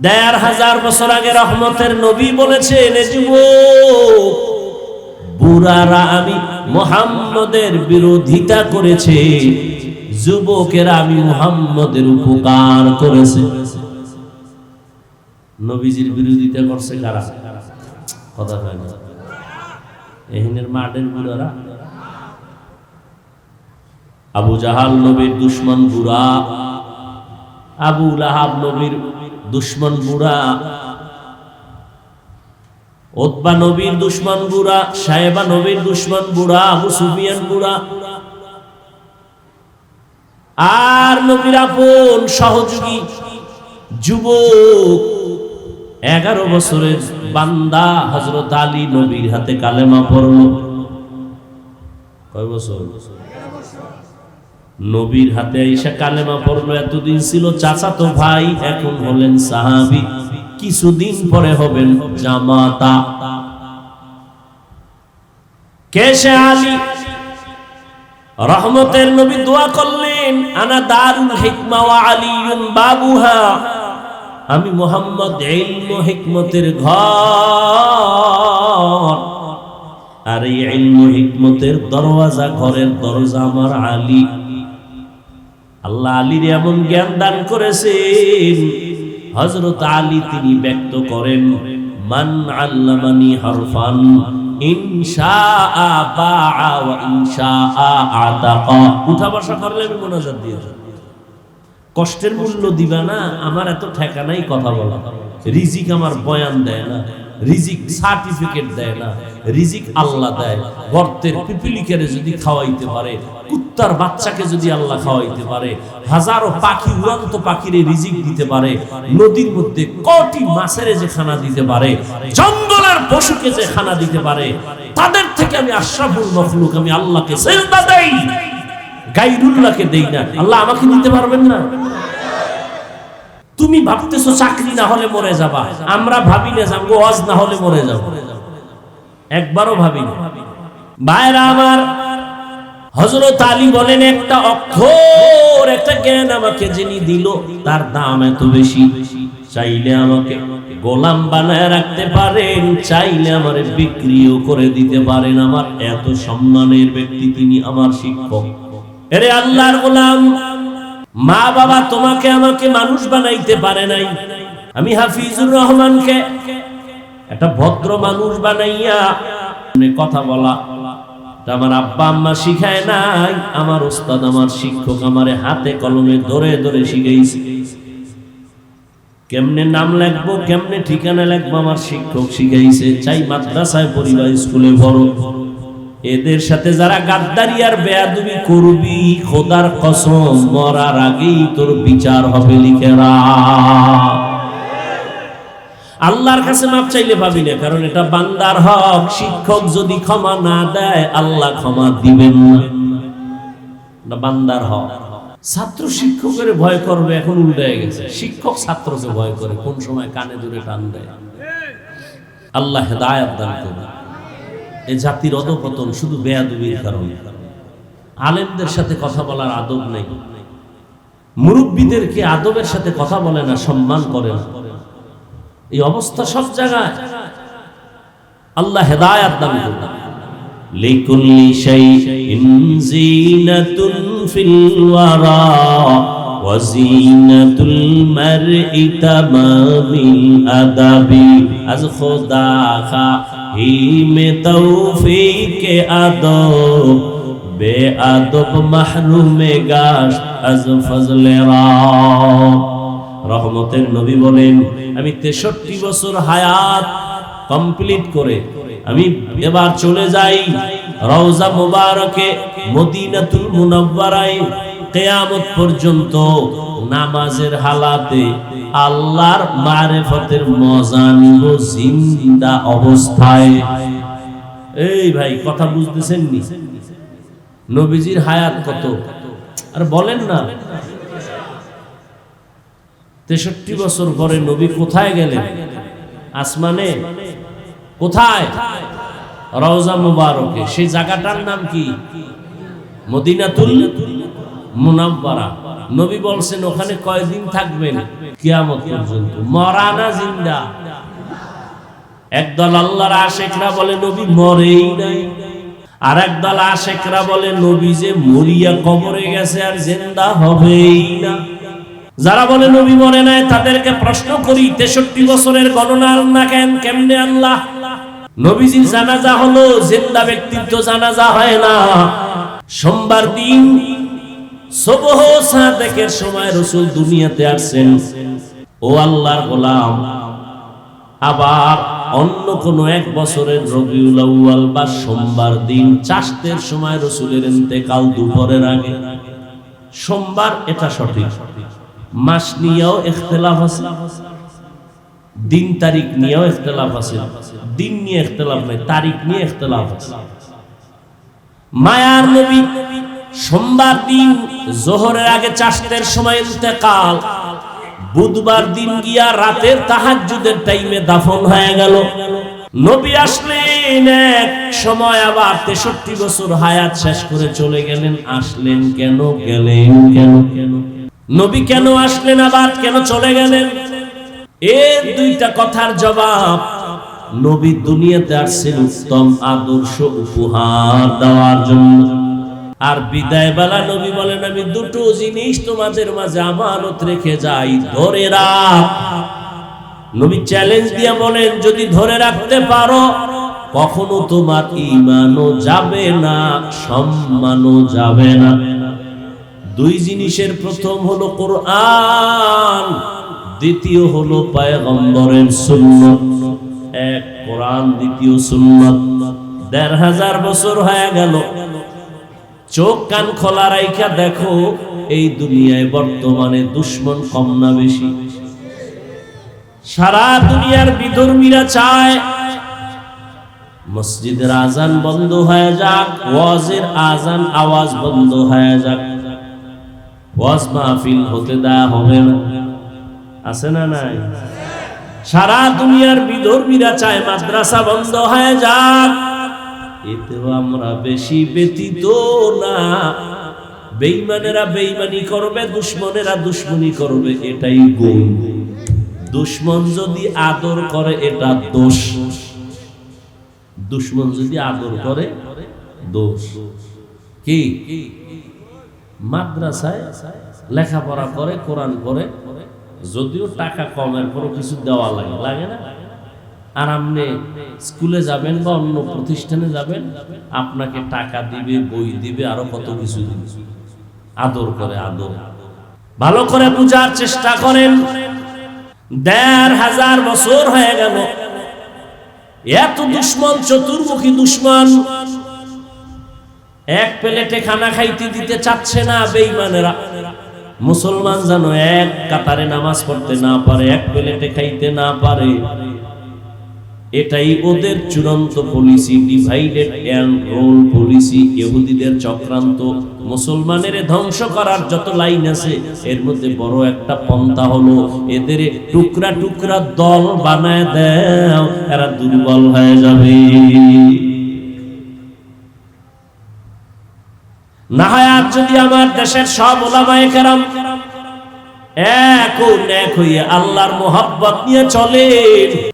১৫০০ বছর আগে রহমতের নবী বলেছেন, যুবক বুড়ারা আমি মুহাম্মদের বিরোধিতা করেছে, যুবকেরা আমি মুহাম্মদের উপকার করেছে। নবীজির বিরোধিতা করছে কারা? কথা হয় না, এহিনের মাঠের বুড়ারা। আবু জাহাল নবীর দুশ্মন বুড়া, আবু লাহাব নবীর দুশ্মন বুড়া, উতবা নবীর দুশ্মন বুড়া, সাহেবা নবীর দুশ্মন বুড়া, আবু সুফিয়ান বুড়া। আর নবীর আপন সহযোগী যুবক 11 বছরের বান্দা হযরত আলী নবীর হাতে কালেমা পড়ল। কয় বছর? নবীর হাতে আইসা কালেমা পড়লো। এতদিন ছিল চাচাতো ভাই, এখন হলেন সাহাবী, কিছুদিন পরে হবেন জামাতা। কেশে আলী রহমতের নবী দোয়া করলেন, আনা দারুল হিকমা ওয়া আলীউন বাবুহা, আমি মুহাম্মদ ইলম ও হিকমতের ঘর, আর এই ইলম ও হিকমতের দরওয়াজা, ঘরের দরজা আমার আলী। আল্লাহ আলীর এমন জ্ঞান দান করেছেন, হযরত আলী তিনি ব্যক্ত করেন, মান আল্লামানি হরফান ইনশাআ বাআ ওয়া ইনশাআ আতাকা। উঠা বসা করলে আমি মুনাজাত দিয়ে যাব। কষ্টের মূল্য দিবা না, আমার এত ঠেকা নাই কথা বলা। রিজিক আমার বয়ান দেয় না, রিজিক সার্টিফিকেট দেয় না, রিজিক আল্লাহ দেয়। গর্তের পিপিলিকারে যদি খাওয়াইতে পারে, কুত্তার বাচ্চাকে যদি আল্লাহ খাওয়াইতে পারে, হাজারো পাখি, উড়ন্ত পাখিরে রিজিক দিতে পারে, নদীর মধ্যে কোটি মাছের যে খানা দিতে পারে, জঙ্গলের পশুকে যে খানা দিতে পারে, তাদের থেকে আমি আশরাফুল মখলুক, আমি আল্লাহকে সিজদা দেই, গায়রুল্লাহকে দেই না। আল্লাহ আমাকে দিতে পারবেন না? তুমি ভাবতেছো চাকরি না হলে মরে যাবা, আমরা ভাবি না যাবো ওয়াজ না হলে মরে যাব, একবারও ভাবি না। ভাইরা আমার, হযরত আলী বলেন, একটা অক্ষর, একটা জ্ঞান আমাকে যিনি দিল, তার দাম এত বেশি। চাইলে আমাকে গোলাম বানায় রাখতে পারেন, চাইলে আমারে বিক্রিও করে দিতে পারেন। আমার এত সম্মানের ব্যক্তি তিনি, আমার শিক্ষক। এরে আল্লাহর গোলাম, মা বাবা তোমাকে আমাকে মানুষ বানাইতে পারে নাই, আমি হাফিজুর রহমানকে একটা ভদ্র মানুষ বানাইয়া কথা বলা আমার আব্বা আম্মা শিখায় নাই, আমার ওস্তাদ, আমার শিক্ষক আমারে হাতে কলমে ধরে ধরে শিখাইছে। কেমনে নাম লিখবো, কেমনে ঠিকানা লিখবো, আমার শিক্ষক শিখাইছে। চাই মাদ্রাসায় পড়ি বা স্কুলে পড়ো, এদের সাথে যারা গাদ্দারি আর বেয়াদবি করবি, খোদার কসম মরার আগেই তোর বিচার হবে, লিখে রাখ। আল্লাহর কাছে মাপ চাইলে পাবি না, কারণ এটা বান্দার হক। শিক্ষক যদি ক্ষমা না দেয়, আল্লাহ ক্ষমা দিবেন না, বান্দার হক। ছাত্র শিক্ষকের ভয় করবে, এখন উল্টে গেছে, শিক্ষক ছাত্রকে ভয় করে, কোন সময় কানে ধরে টান দেয়। আল্লাহ হেদায়েত দান করুন। এই জাতির অধঃপতন শুধু বেয়াদবির কারণে। আলেমদের সাথে কথা বলার আদব নেই, মুরব্বীদেরকে আদবের সাথে কথা বলে না, সম্মান করে না। এই অবস্থা সব জায়গায়। আল্লাহ হেদায়েত দান করুন। লিকুল্লি শাইইন জিনাতুন ফিল ওয়ারা ওয়া জিনাতুল মারই তামামিল আদাবি। আজ খোদা খাহিমে তৌফিকে আদব, বে আদব মাহরুমে গাশ আজ ফজলে রা। রহমতের নবী বলেন, আমি 63 বছর হায়াত কমপ্লিট করে আমি এবার চলে যাই রওজা মুবারকে মদিনাতুল মুনাওয়ারায়। কিয়ামত পর্যন্ত নামাজের হালাতে আল্লাহর মারিফতের মজা নিব জিন্দা অবস্থায়। এই ভাই কথা বুঝতেছেন নি? নবীজির হায়াত কত আর বলেন না। 63 বছর পরে নবী কোথায় গেলেন? আসমানে। কোথায়? রওজা মুবারকে। সেই জায়গাটার নাম কি? মদিনাতুল মুনাওয়ারা। নবী বলছেন ওখানে কয়দিন থাকবেন? কিয়ামত পর্যন্ত। মরা না জিন্দা? একদল আল্লাহর আশিকরা বলে নবী মরেই নাই, আর একদল আশিকরা বলে নবী যে মরিয়া কবরে গেছে আর জিন্দা হবেই না। যারা বলে নবী মরে নাই তাদেরকে প্রশ্ন করি, 63 বছরের গণনা না কেমনে আল্লাহ? নবীজির জানাজা হলো, জিন্দা ব্যক্তির তো জানাজা হয় না। সোমবার দিন সুবহ সাদেকের সময় রাসূল দুনিয়াতে আসেন। ও আল্লাহর গোলাম, আবার অন্য কোন এক বছরের রবিউল আউয়াল বা সোমবার দিন চাষতের সময় রাসূলের ইন্তেকাল দুপুরের আগে। সোমবার এটা সঠিক। মাস নিয়েও ইখতিলাফ আছে, দিন তারিখ নিয়েও ইখতিলাফ আছে। দিন নিয়ে ইখতিলাফ নাই, তারিখ নিয়ে ইখতিলাফ আছে। মায়ার নবী সোমবার দিন যোহরের আগে চাষতের সময় ইন্তেকাল, বুধবার দিন গিয়া রাতের তাহাজ্জুদের টাইমে দাফন হয়ে গেল। নবী আসলেন এক সময়, আবার 63 বছর হায়াত শেষ করে চলে গেলেন। আসলেন কেন? গেলেন কেন? নবী কেন আসলেন আবার কেন চলে গেলেন? এর দুইটা কথার জবাব, নবী দুনিয়াতে আসছেন উত্তম আদর্শ উপহার দেওয়ার জন্য। আর বিদায় বেলা নবী বলেন, আমি দুটো জিনিস তোমাদের মাঝে আমানত রেখে যাই, ধরে রাখ। নবী চ্যালেঞ্জ দিয়ে বলেন, যদি ধরে রাখতে পারো কখনো তোমার ঈমানও যাবে না, সম্মানও যাবে না। দুই জিনিসের প্রথম হলো কোরআন, দ্বিতীয় হলো পয়গম্বরের সুন্নাত। এক কোরআন, দ্বিতীয় সুন্নাত। ১৫০০ বছর হয়ে গেল। চোখ কান খোলা রাইখা দেখো এই দুনিয়ায় বর্তমানে দুশমন কম না বেশি? সারা দুনিয়ার বিধর্মীরা চায় মসজিদের আজান বন্ধ হয়ে যাক, ওয়াজের আজান আওয়াজ বন্ধ হয়ে যাক, ওয়াজ মাহফিল হতে দেয়া হবে না। আছে না নাই? সারা দুনিয়ার বিধর্মীরা চায় মাদ্রাসা বন্ধ হয়ে যাক। এতেও আমরা বেশি ব্যতীত না। বেঈমানেরা বেঈমানি করবে, দুশমনেরা দুশমনি করবে, এটাই গুণ। দুশমন যদি আদর করে এটা দোষ, দুশমন যদি আদর করে দোষ। কি? মাদ্রাসায় লেখাপড়া করে, কোরআন করে, যদিও টাকা কমের পরও কিছু দেওয়া লাগে, লাগে না? আর আপনি স্কুলে যাবেন বা অন্য প্রতিষ্ঠানে যাবেন, আপনাকে টাকা দিবে, বই দিবে, আরো কত কিছু দিবে। আদর করে, আদর। ভালো করে বুঝার চেষ্টা করেন। ১৫০০ বছর হয়ে গেল, এত দুশমন, চতুর্মুখী দুশমন, এক প্লেটে খানা খাইতে দিতে চাচ্ছে না বেঈমানেরা। মুসলমান যেন এক কাতারে নামাজ পড়তে না পারে, এক প্লেটে খাইতে না পারে। এটাই ওদের চূড়ান্ত policy, divided and rule policy, ইহুদিদের চক্রান্ত। মুসলমানের ধ্বংস করার যত লাইন আছে এর মধ্যে বড় একটা পন্থা হলো এদের টুকরা টুকরা দল বানায় দাও, এরা দুর্বল হয়ে যাবে। না হয় আর যদি আমার দেশের সব উলামায়ে কেরাম এক হইয়া আল্লাহর মোহাব্বত নিয়ে চলে,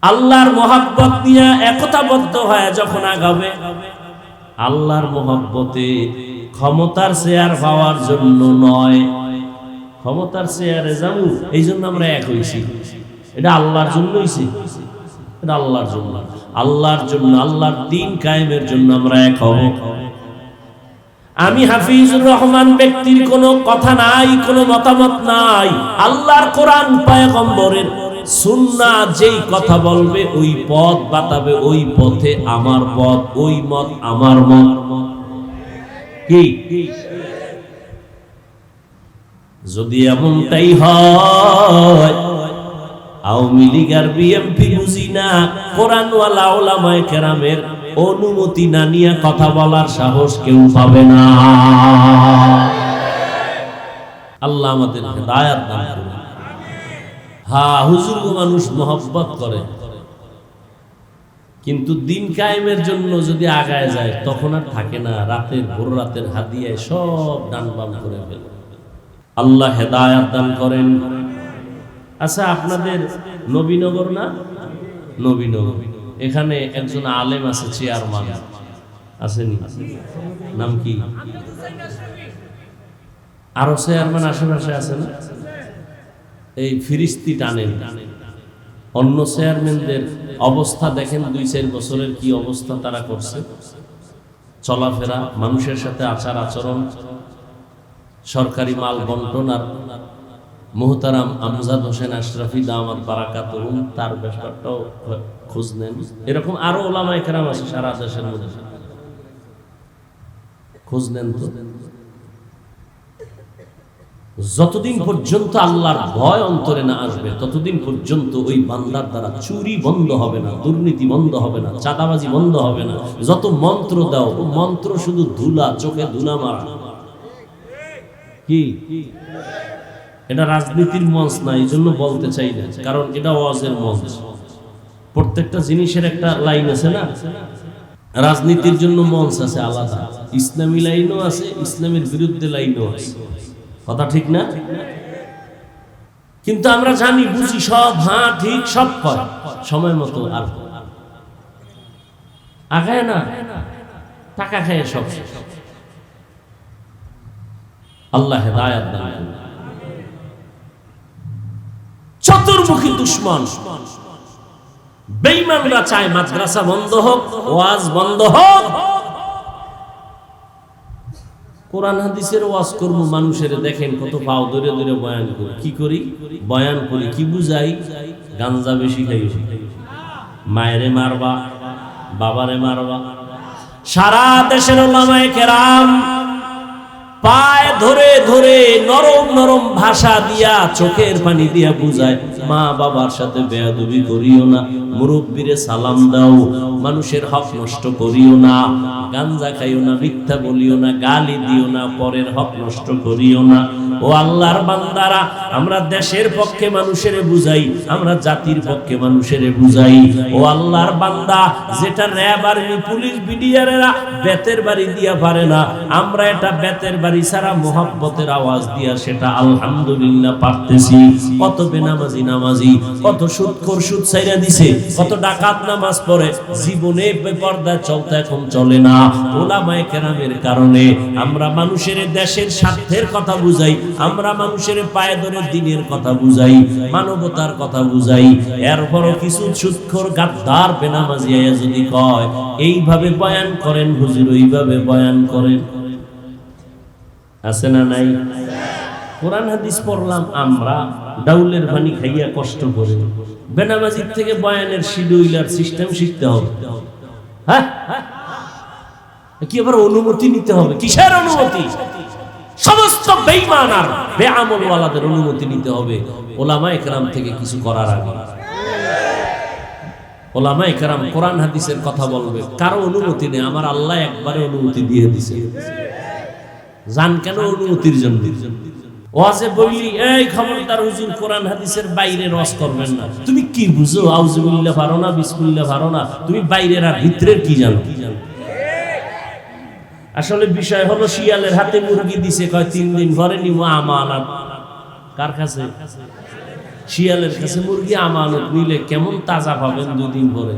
আল্লাহর মোহাব্বত নিয়ে একতাবদ্ধ হয়ে যখন আগাবে, আল্লাহর মোহাব্বতে ক্ষমতার চেয়ার পাওয়ার জন্য নয়, ক্ষমতার চেয়ারে যাবো এই জন্য আমরা এক হইছি, এটা আল্লাহর জন্য হইছি, এটা আল্লাহর জন্য, আল্লাহর জন্য, আল্লাহর দ্বীন কায়েমের জন্য আমরা এক হব। আমি হাফিজুর রহমান ব্যক্তির কোনো কথা নাই, কোনো মতামত নাই। আল্লাহর কোরআন পয়গম্বরের সুন্নাহ যেই কথা বলবে, ওই পথ বাতাবে, ওই পথে আমার পথ, ওই মত আমার মত। কি যদি এমনটাই হয়, আওয়ামী লীগ আর বিএনপি বুঝি না, কোরআনওয়ালা উলামায়ে কেরামের অনুমতি না নিয়ে কথা বলার সাহস কেউ পাবে না। আল্লাহ আমাদের হেদায়েত দান করুন। হ্যাঁ, হুজুর মানুষ মহব্বত করে, কিন্তু দিন কায়েমের জন্য যদি আগায় যায় তখন আর থাকে না, রাতের ভোর রাতের হাদিয়ায় সব ডান বাম করে ফেলে। আল্লাহ হেদায়েত দান করেন। আচ্ছা, আপনাদের নবীনগর না, নবীনগর, এখানে একজন আলেম আছে, চেয়ারম্যান আসেনি, নাম কি? আরো চেয়ারম্যান আশেপাশে আছে না? এই ফিরিস্তি টানেন। অন্য চেয়ারম্যানদের অবস্থা দেখেন, 2-4 বছরের কি অবস্থা তারা করছে, চলাফেরা, মানুষের সাথে আচার আচরণ, সরকারি মাল বন্টন। আর মুহতারাম আমজাদ হোসেন আশরাফি দামাত বারাকাতুহুম, তার ব্যাপারটাও খোঁজ নেন। এরকম আরো ওলামায়ে কেরাম আছে সারা দেশের মধ্যে, খোঁজ নেন তো। যতদিন পর্যন্ত আল্লাহর ভয় অন্তরে না আসবে, ততদিন পর্যন্ত ওই বান্দার দ্বারা চুরি বন্ধ হবে না, দুর্নীতি বন্ধ হবে না, চাঁদাবাজি বন্ধ হবে না। যত মন্ত্র দাও, মন্ত্র শুধু ধুলা, চোখে ধুলা মারা। কি এটা রাজনীতির মঞ্চ না, এই জন্য বলতে চাই না, কারণ এটা ওয়াজের মঞ্চ। প্রত্যেকটা জিনিসের একটা লাইন আছে না, রাজনীতির জন্য মঞ্চ আছে আলাদা, ইসলামী লাইনও আছে, ইসলামের বিরুদ্ধে লাইনও আছে। কথা ঠিক না? কিন্তু আমরা জানি বুঝি সব, হ্যাঁ ঠিক, সব হয় সময় মতো, আর আগায় না, টাকা খায় সব। আল্লাহ হেদায়েত দান করুন। চতুর্মুখী দুশমন বেঈমানরা চায় মাদ্রাসা বন্ধ হোক, ওয়াজ বন্ধ হোক। কোরআন হাদিসের ওয়াজ করব, মানুষের দেখেন কত পাও ধরে ধরে বয়ান করি। কি করি? বয়ান করি। কি বুঝাই? গাঞ্জা বেশি খাই, মায়েরে মারবা, বাবারে মারবা। সারা দেশের উলামায়ে কেরাম পায় ধরে ধরে নরম নরম ভাষা দিয়া, চোখের পানি দিয়া বুঝায়, মা বাবার সাথে বেয়াদবি করিও না, মুরব্বিরে সালাম দাও, মানুষের হক নষ্ট করিও না, গাঞ্জা খাইও না, মিথ্যা বলিও না, গালি দিও না, পরের হক নষ্ট করিও না। ও আল্লাহর বান্দারা, আমরা দেশের পক্ষে মানুষের বুঝাই, আমরা জাতির পক্ষে মানুষের বুঝাই। ও আল্লাহর বান্দা, যেটা র‍্যাব আর্মি পুলিশ বিডিআরেরা বেতের বাড়ি দিয়া পারে না, আমরা এটা বেতের বাড়ি ছাড়া মোহাব্বতের আওয়াজ দিয়া সেটা আলহামদুলিল্লাহ পারতেছি। কত বেনামাজি নামাজি, কত সুদখোর সুদ ছাইরা দিছে, কত ডাকাত নামাজ পড়ে, জীবনে বেপরদা চলতে এখন চলে না। উলামায়ে কেরামের কারণে আমরা মানুষের দেশের স্বার্থের কথা বুঝাই, আমরা মানুষের পায়ে ধরে দ্বীনের কথা বুঝাই, মানবতার কথা বুঝাই। এরপরও কিছু সুদখোর গাদ্দার বেনামাজি আয়া যদি কয় এইভাবে বয়ান করেন হুজুর, ওইভাবে বয়ান করেন, আছে না নাই? কোরআন হাদিস পড়লাম আমরা, ডাউলের পানি খাইয়া কষ্ট করে। বেনামাজির থেকে বয়ানের শিডিউল আর সিস্টেম শিখতে হবে। হ্যাঁ, কি আবার অনুমতি নিতে হবে? কিসের অনুমতি? সমস্ত বেঈমান আর বেআমল ওয়ালাদের অনুমতি নিতে হবে উলামায়ে কেরাম থেকে কিছু করার আগে। উলামায়ে কেরাম কোরআন হাদিসের কথা বলবে, কারো অনুমতি নেই। আমার আল্লাহ একবারে অনুমতি দিয়ে দিয়েছে। জান কেন? অনুমতির জন্য। ওয়াজে বললি, এই খবরদার হুজুর, কোরআন হাদিসের বাইরে ওয়াজ করবেন না। তুমি কি বুঝো? আউযুবিল্লাহ পারো না, বিসমিল্লাহ পারো না, তুমি বাইরের আর ভিতরের কি জানো? আসলে বিষয় হলো, শিয়ালের হাতে মুরগি দিছে, কয় 3 দিন ঘরে নিব আমানত। কার কাছে? শিয়ালের কাছে মুরগি আমানত নিলে কেমন তাজা পাবেন 2 দিন পরে?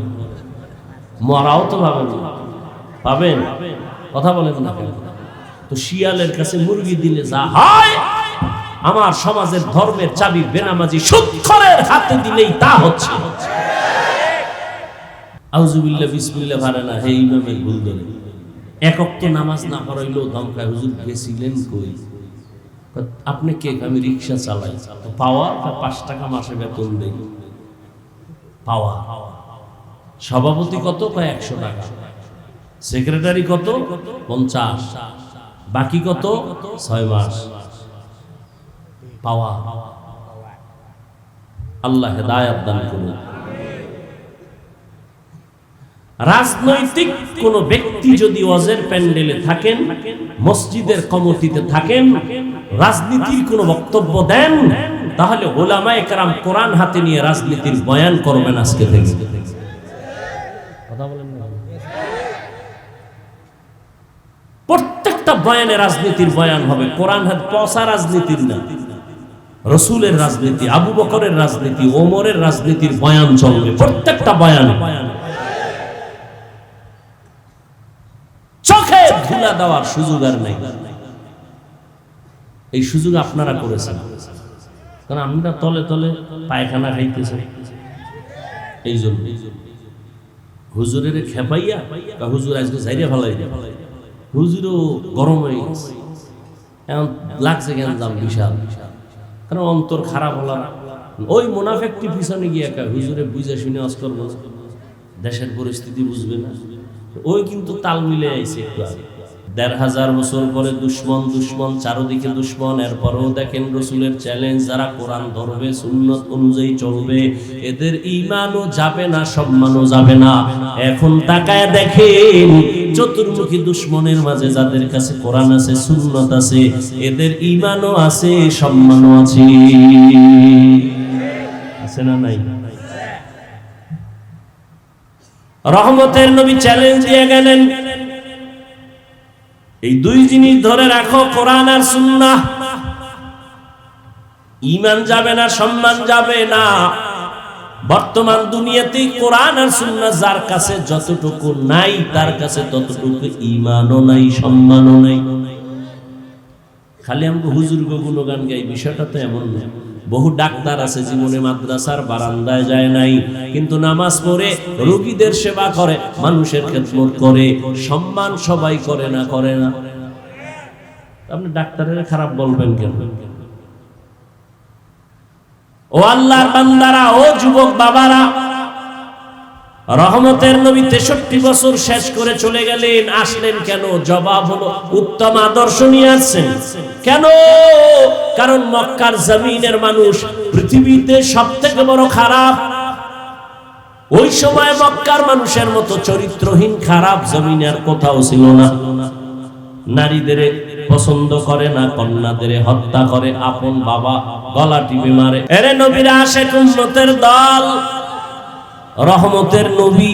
মরাও তো পাবেন, পাবেন? কথা বলেন না কেন? তো শিয়ালের কাছে মুরগি দিলে যা হয়, আমার সমাজের ধর্মের চাবি বেনামাজি সুদখোরের হাতে দিলেই তা হচ্ছে। আউযুবিল্লাহ বিসমিল্লাহ পারে না, হে ইমামের ভুল ধরে। এক ওয়াক্ত নামাজ না পড়াইলেও ধমকায়, হুজুর গেছিলেন কই? আপনি কে? আমি রিক্সা চালাই। পাওয়া 5 টাকা মাসে বেতন দেই। পাওয়া সভাপতি কত? 100 টাকা। সেক্রেটারি কত? 50। বাকি কত? 6 মাস। পাওয়া। আল্লাহ হেদায়েত দান করুন। রাজনৈতিক কোন ব্যক্তি যদি ওয়াজের প্যান্ডেলে থাকেন, মসজিদের কমিটিতে থাকেন, রাজনীতির কোন বক্তব্য দেন, তাহলে উলামায়ে কেরাম কোরআন হাতে নিয়ে রাজনীতির বয়ান করবেন আজকে থেকে। কথা বলেন না? প্রত্যেকটা বয়ানে রাজনীতির বয়ান হবে, কোরআন হাতে পচা রাজনীতির না, রাসূলের রাজনীতি, আবু বকরের রাজনীতি, ওমরের রাজনীতির বয়ান চলবে প্রত্যেকটা বয়ানে। চোখে ধুলা দেওয়ার সুযোগ আর নেই। এই সুযোগ আপনারা করেছেন, কারণ আমরা তলে তলে পায়খানা খাইতেছি। এই জন্য হুজুরের খেপাইয়া বা হুজুর আজকে যাইরে ফেলাই দেয়, হুজুরও গরম হয়ে গেছে, এখন লাগছে কেন দাম বিশাল, কারণ অন্তর খারাপ হলাম। ওই মুনাফিকটি পিছনে গিয়ে একা হুজুরে বুঝে শুনে ওয়াজ করবো, দেশের পরিস্থিতি বুঝবে না, ওই কিন্তু তাল মিলে আইছে একটু আগে। ১৫০০ বছর পরে দুশ্মন চারদিকে দুশ্মন, এরপরেও দেখেন রসুলের চ্যালেঞ্জ, যারা কোরআন ধরবে, সুন্নত অনুযায়ী চলবে, এদের ঈমানও যাবে না, সম্মানও যাবে না। এখন তাকায় দেখেন চতুর্মুখী দুশ্মনের মাঝে যাদের কাছে কোরআন আছে, সুন্নত আছে, এদের ঈমানও আছে, সম্মানও আছে। আছে না নাই? রহমতের নবী চ্যালেঞ্জ দিয়ে গেলেন, এই 2 জিনিস ধরে রাখো, কোরআন আর সুন্নাহ, ঈমান যাবে না, সম্মান যাবে না। বর্তমান দুনিয়াতে কোরআন আর সুন্নাহ যার কাছে যতটুকু নাই, তার কাছে ততটুকু ঈমানও নাই, সম্মানও নাই। খালি আমরা হুজুরকে গুণগান গাই, বিষয়টা তো এমন না। বহু ডাক্তার আছে জীবনে মাদ্রাসার বারান্দায় যায় নাই, কিন্তু নামাজ পড়ে রোগীদের সেবা করে, মানুষের খেদমত করে, সম্মান সবাই করে না? করে না? আপনি ডাক্তারের খারাপ বলবেন কেন? ও আল্লাহর বান্দারা, ও যুবক বাবারা, রহমতের নবী 63 বছর শেষ করে চলে গেলেন, আসলেন কেন? জবাব হলো উত্তম আদর্শ নিয়ে আসছেন। কেন? কারণ মক্কার জমিনের মানুষ পৃথিবীতে সবথেকে বড় খারাপ। ওই সময় মক্কার মানুষের মতো চরিত্রহীন খারাপ জমিনের কোথাও ছিল না। নারীদের পছন্দ করে না, কন্যাদের হত্যা করে, আপন বাবা গলা টিপে মারে। এরে নবীরা আশেক উম্মতের দল, রহমতের নবী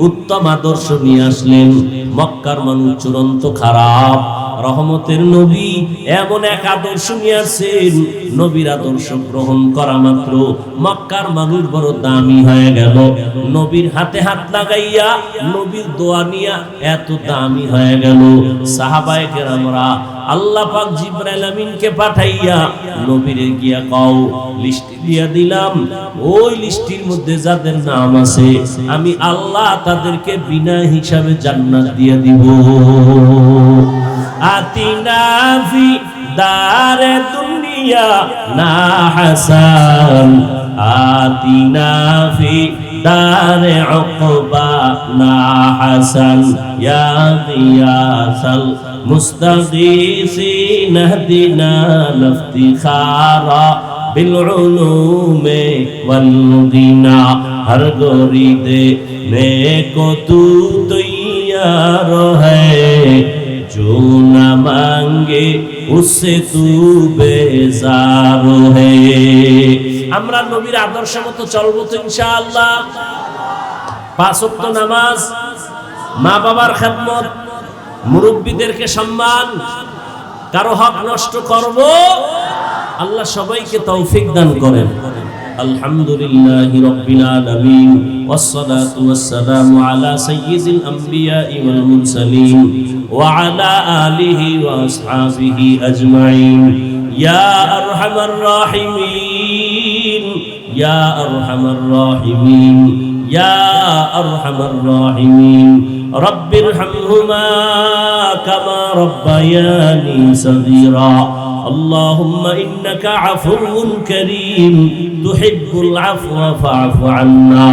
উত্তম আদর্শ নিয়ে আসলেন। মক্কার মানুষ চূড়ান্ত খারাপ, রহমতের নবী এমন এক আদর্শ নিয়ে আসেন, নবীর আদর্শ গ্রহণ করা মাত্র মক্কার মানুষ বড় দামি হয়ে গেল। নবীর হাতে হাত লাগাইয়া, নবীর দোয়া নিয়া এত দামি হয়ে গেল। সাহাবায়ে কেরামরা আল্লাহ পাক জিবরাইল আমিনকে পাঠাইয়া নবীরে গিয়া কও, লিস্ট দিয়া দিলাম, ওই লিস্টির মধ্যে যাদের নাম আছে আমি আল্লাহ তাদেরকে বিনা হিসাবে জান্নাত দিয়ে দিব। আতিনা ফি দারে দুনিয়া না হাসান, আতিনা ফি দারে উকবা না হাসান, ইয়া গিয়াসাল মুস্তাগীসিন ইহদিনা লিফতিখারা বিল উলুমে ওয়াল গিনা, হর গরিদে নেকো তু তৈয়ার হ্যায়, जो न मांगे उससे तू बेजार है। আমরা নবীর আদর্শ মতো চলবো তো ইনশাআল্লাহ। 5 ওয়াক্ত নামাজ, মা বাবার খেদমত, মুরব্বীদেরকে সম্মান, কারো হক নষ্ট করব, আল্লাহ সবাইকে তৌফিক দান করেন। আলহামদুলিল্লাহি রাব্বিল আলামিন, ওয়াসসালাতু ওয়াসসালামু আলা সাইয়্যিদিল আমবিয়াই ওয়াল মুরসালিন ওয়া আলা আলিহি ওয়া আসহাবিহি আজমাইন। ইয়া আরহামার রাহিমিন, ইয়া আরহামার রাহিমিন, ইয়া আরহামার রাহিমিন। রব্বিরহামহুমা কামা রব্বায়ানি সগীরা اللهم إنك عفو كريم تحب العفو فاعف عنا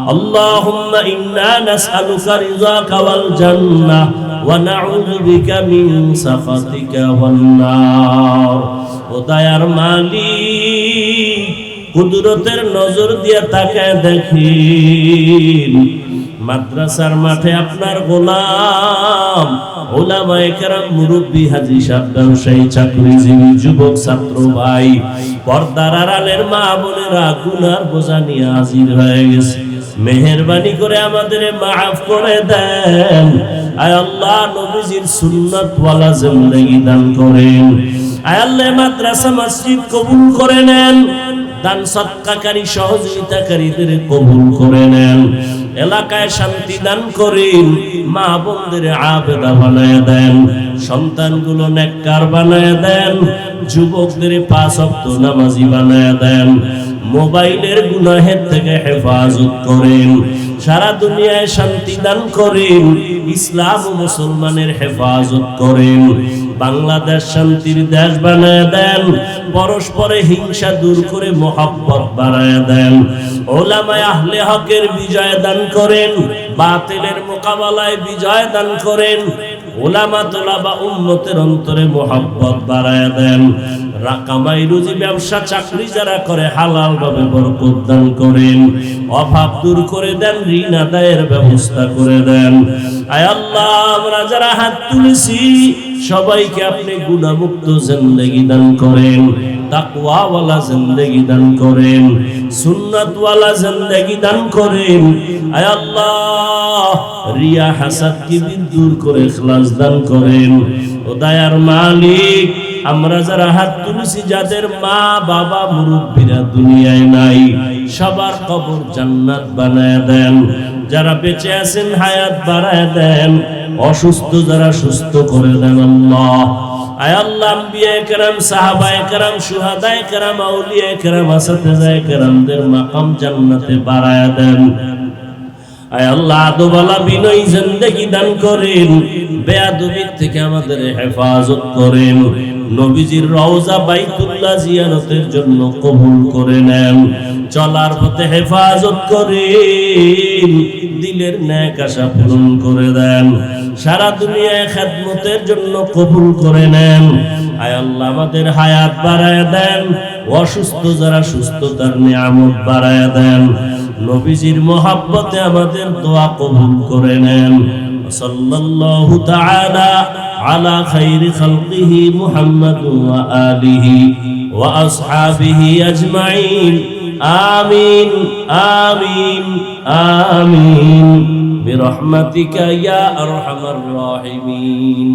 اللهم إنا نسألك رضاك والجنة ونعوذ بك من سخطك والنار وديار مالك কুদরতের নজর দিয়ে তাকায় দেখেন মাদ্রাসার মাঠে আপনার গোলাম ওলামায়ে কেরাম মুরব্বি হাজী সাহেব ব্যবসায়ী চাকরিজীবী যুবক ছাত্র ভাই পর্দার আড়ালের মা বোনেরা গুনার বোঝা নিয়ে হাজির হয়ে গেছে মেহেরবানি করে আমাদের মাফ করে দেন আয় আল্লাহ নবীজির সুন্নাত ওয়ালা জিন্দেগি দান করেন আয় আল্লাহ মাদ্রাসা মসজিদ কবুল করে নেন দান সদকাকারী সহযোগিতাকারীদের কবুল করে নেন এলাকায় শান্তি দান করেন মা বোনদের আবেদা বানায় দেন সন্তানগুলো নেককার বানায় দেন যুবকদের পাঁচ ওয়াক্ত নামাজি বানায় দেন মোবাইলের গুনাহের থেকে হেফাজত করেন সারা দুনিয়ায় শান্তি দান করেন ইসলাম ও মুসলমানের হেফাজত করেন বাংলাদেশ শান্তির দেশ বানায় দেন পরস্পরে হিংসা দূর করে মহব্বত বাড়ায় দেন উলামায়ে আহলে হকের বিজয় দান করেন বাতিলের মোকাবেলায় বিজয় দান করেন উলামা তোলাবা উম্মতের অন্তরে মহব্বত বাড়ায় দেন কামাই রুজি ব্যবসা চাকরি যারা করে হালাল ভাবে বরকত দান করেন অভাব দূর করে দেন ঋণ আদায়ের ব্যবস্থা করে দেন আয় আল্লাহ আমরা যারা হাত তুলেছি সবাইকে আপনি গুনাহমুক্ত জিন্দেগি দান করেন তাকওয়া ওয়ালা জিন্দেগি দান করেন সুন্নাত ওয়ালা জিন্দেগি দান করেন আয় আল্লাহ রিয়া হাসাদ কিবির দূর করে ইখলাস দান করেন ও দয়ার মালিক আমরা যারা হাত তুলেছি যাদের মা বাবা মুরব্বিরা দুনিয়ায় নাই সবার কবর জান্নাত বানায় দেন যারা বেঁচে আছেন হায়াত বাড়ায় দেন অসুস্থ যারা সুস্থ করে দেন আল্লাহ আয় আল্লাহ আম্বিয়ায়ে কেরাম সাহাবায়ে কেরাম শুহাদায়ে কেরাম আউলিয়ায়ে কেরাম আসাতিজায়ে কেরামদের মাকাম জান্নাতে বাড়ায় দেন আয় আল্লাহ আদবওয়ালা বিনয়ী জিন্দেগি দান করেন বেয়াদবির থেকে আমাদের হেফাজত করেন নবীজির রওজা বাইতুল্লাহ জিয়ারতের জন্য কবুল করে নেন চলার পথে হেফাজত করেন দিলের নেক আশা পূরণ করে দেন সারা দুনিয়ায় খেদমতের জন্য কবুল করে নেন আয় আল্লাহ আমাদের হায়াত বাড়ায় দেন অসুস্থ যারা সুস্থতার নিয়ামত বাড়ায় দেন নবীজির মহব্বতে আমাদের দোয়া কবুল করে নেন সাল্লাল্লাহু তাআলা আলা খাইরি খালকিহি মুহাম্মাদ ওয়া আলিহি ওয়া আসহাবিহি আজমাইন আমিন আমিন আমিন বিরহমাতিকা ইয়া আরহামার রাহিমিন।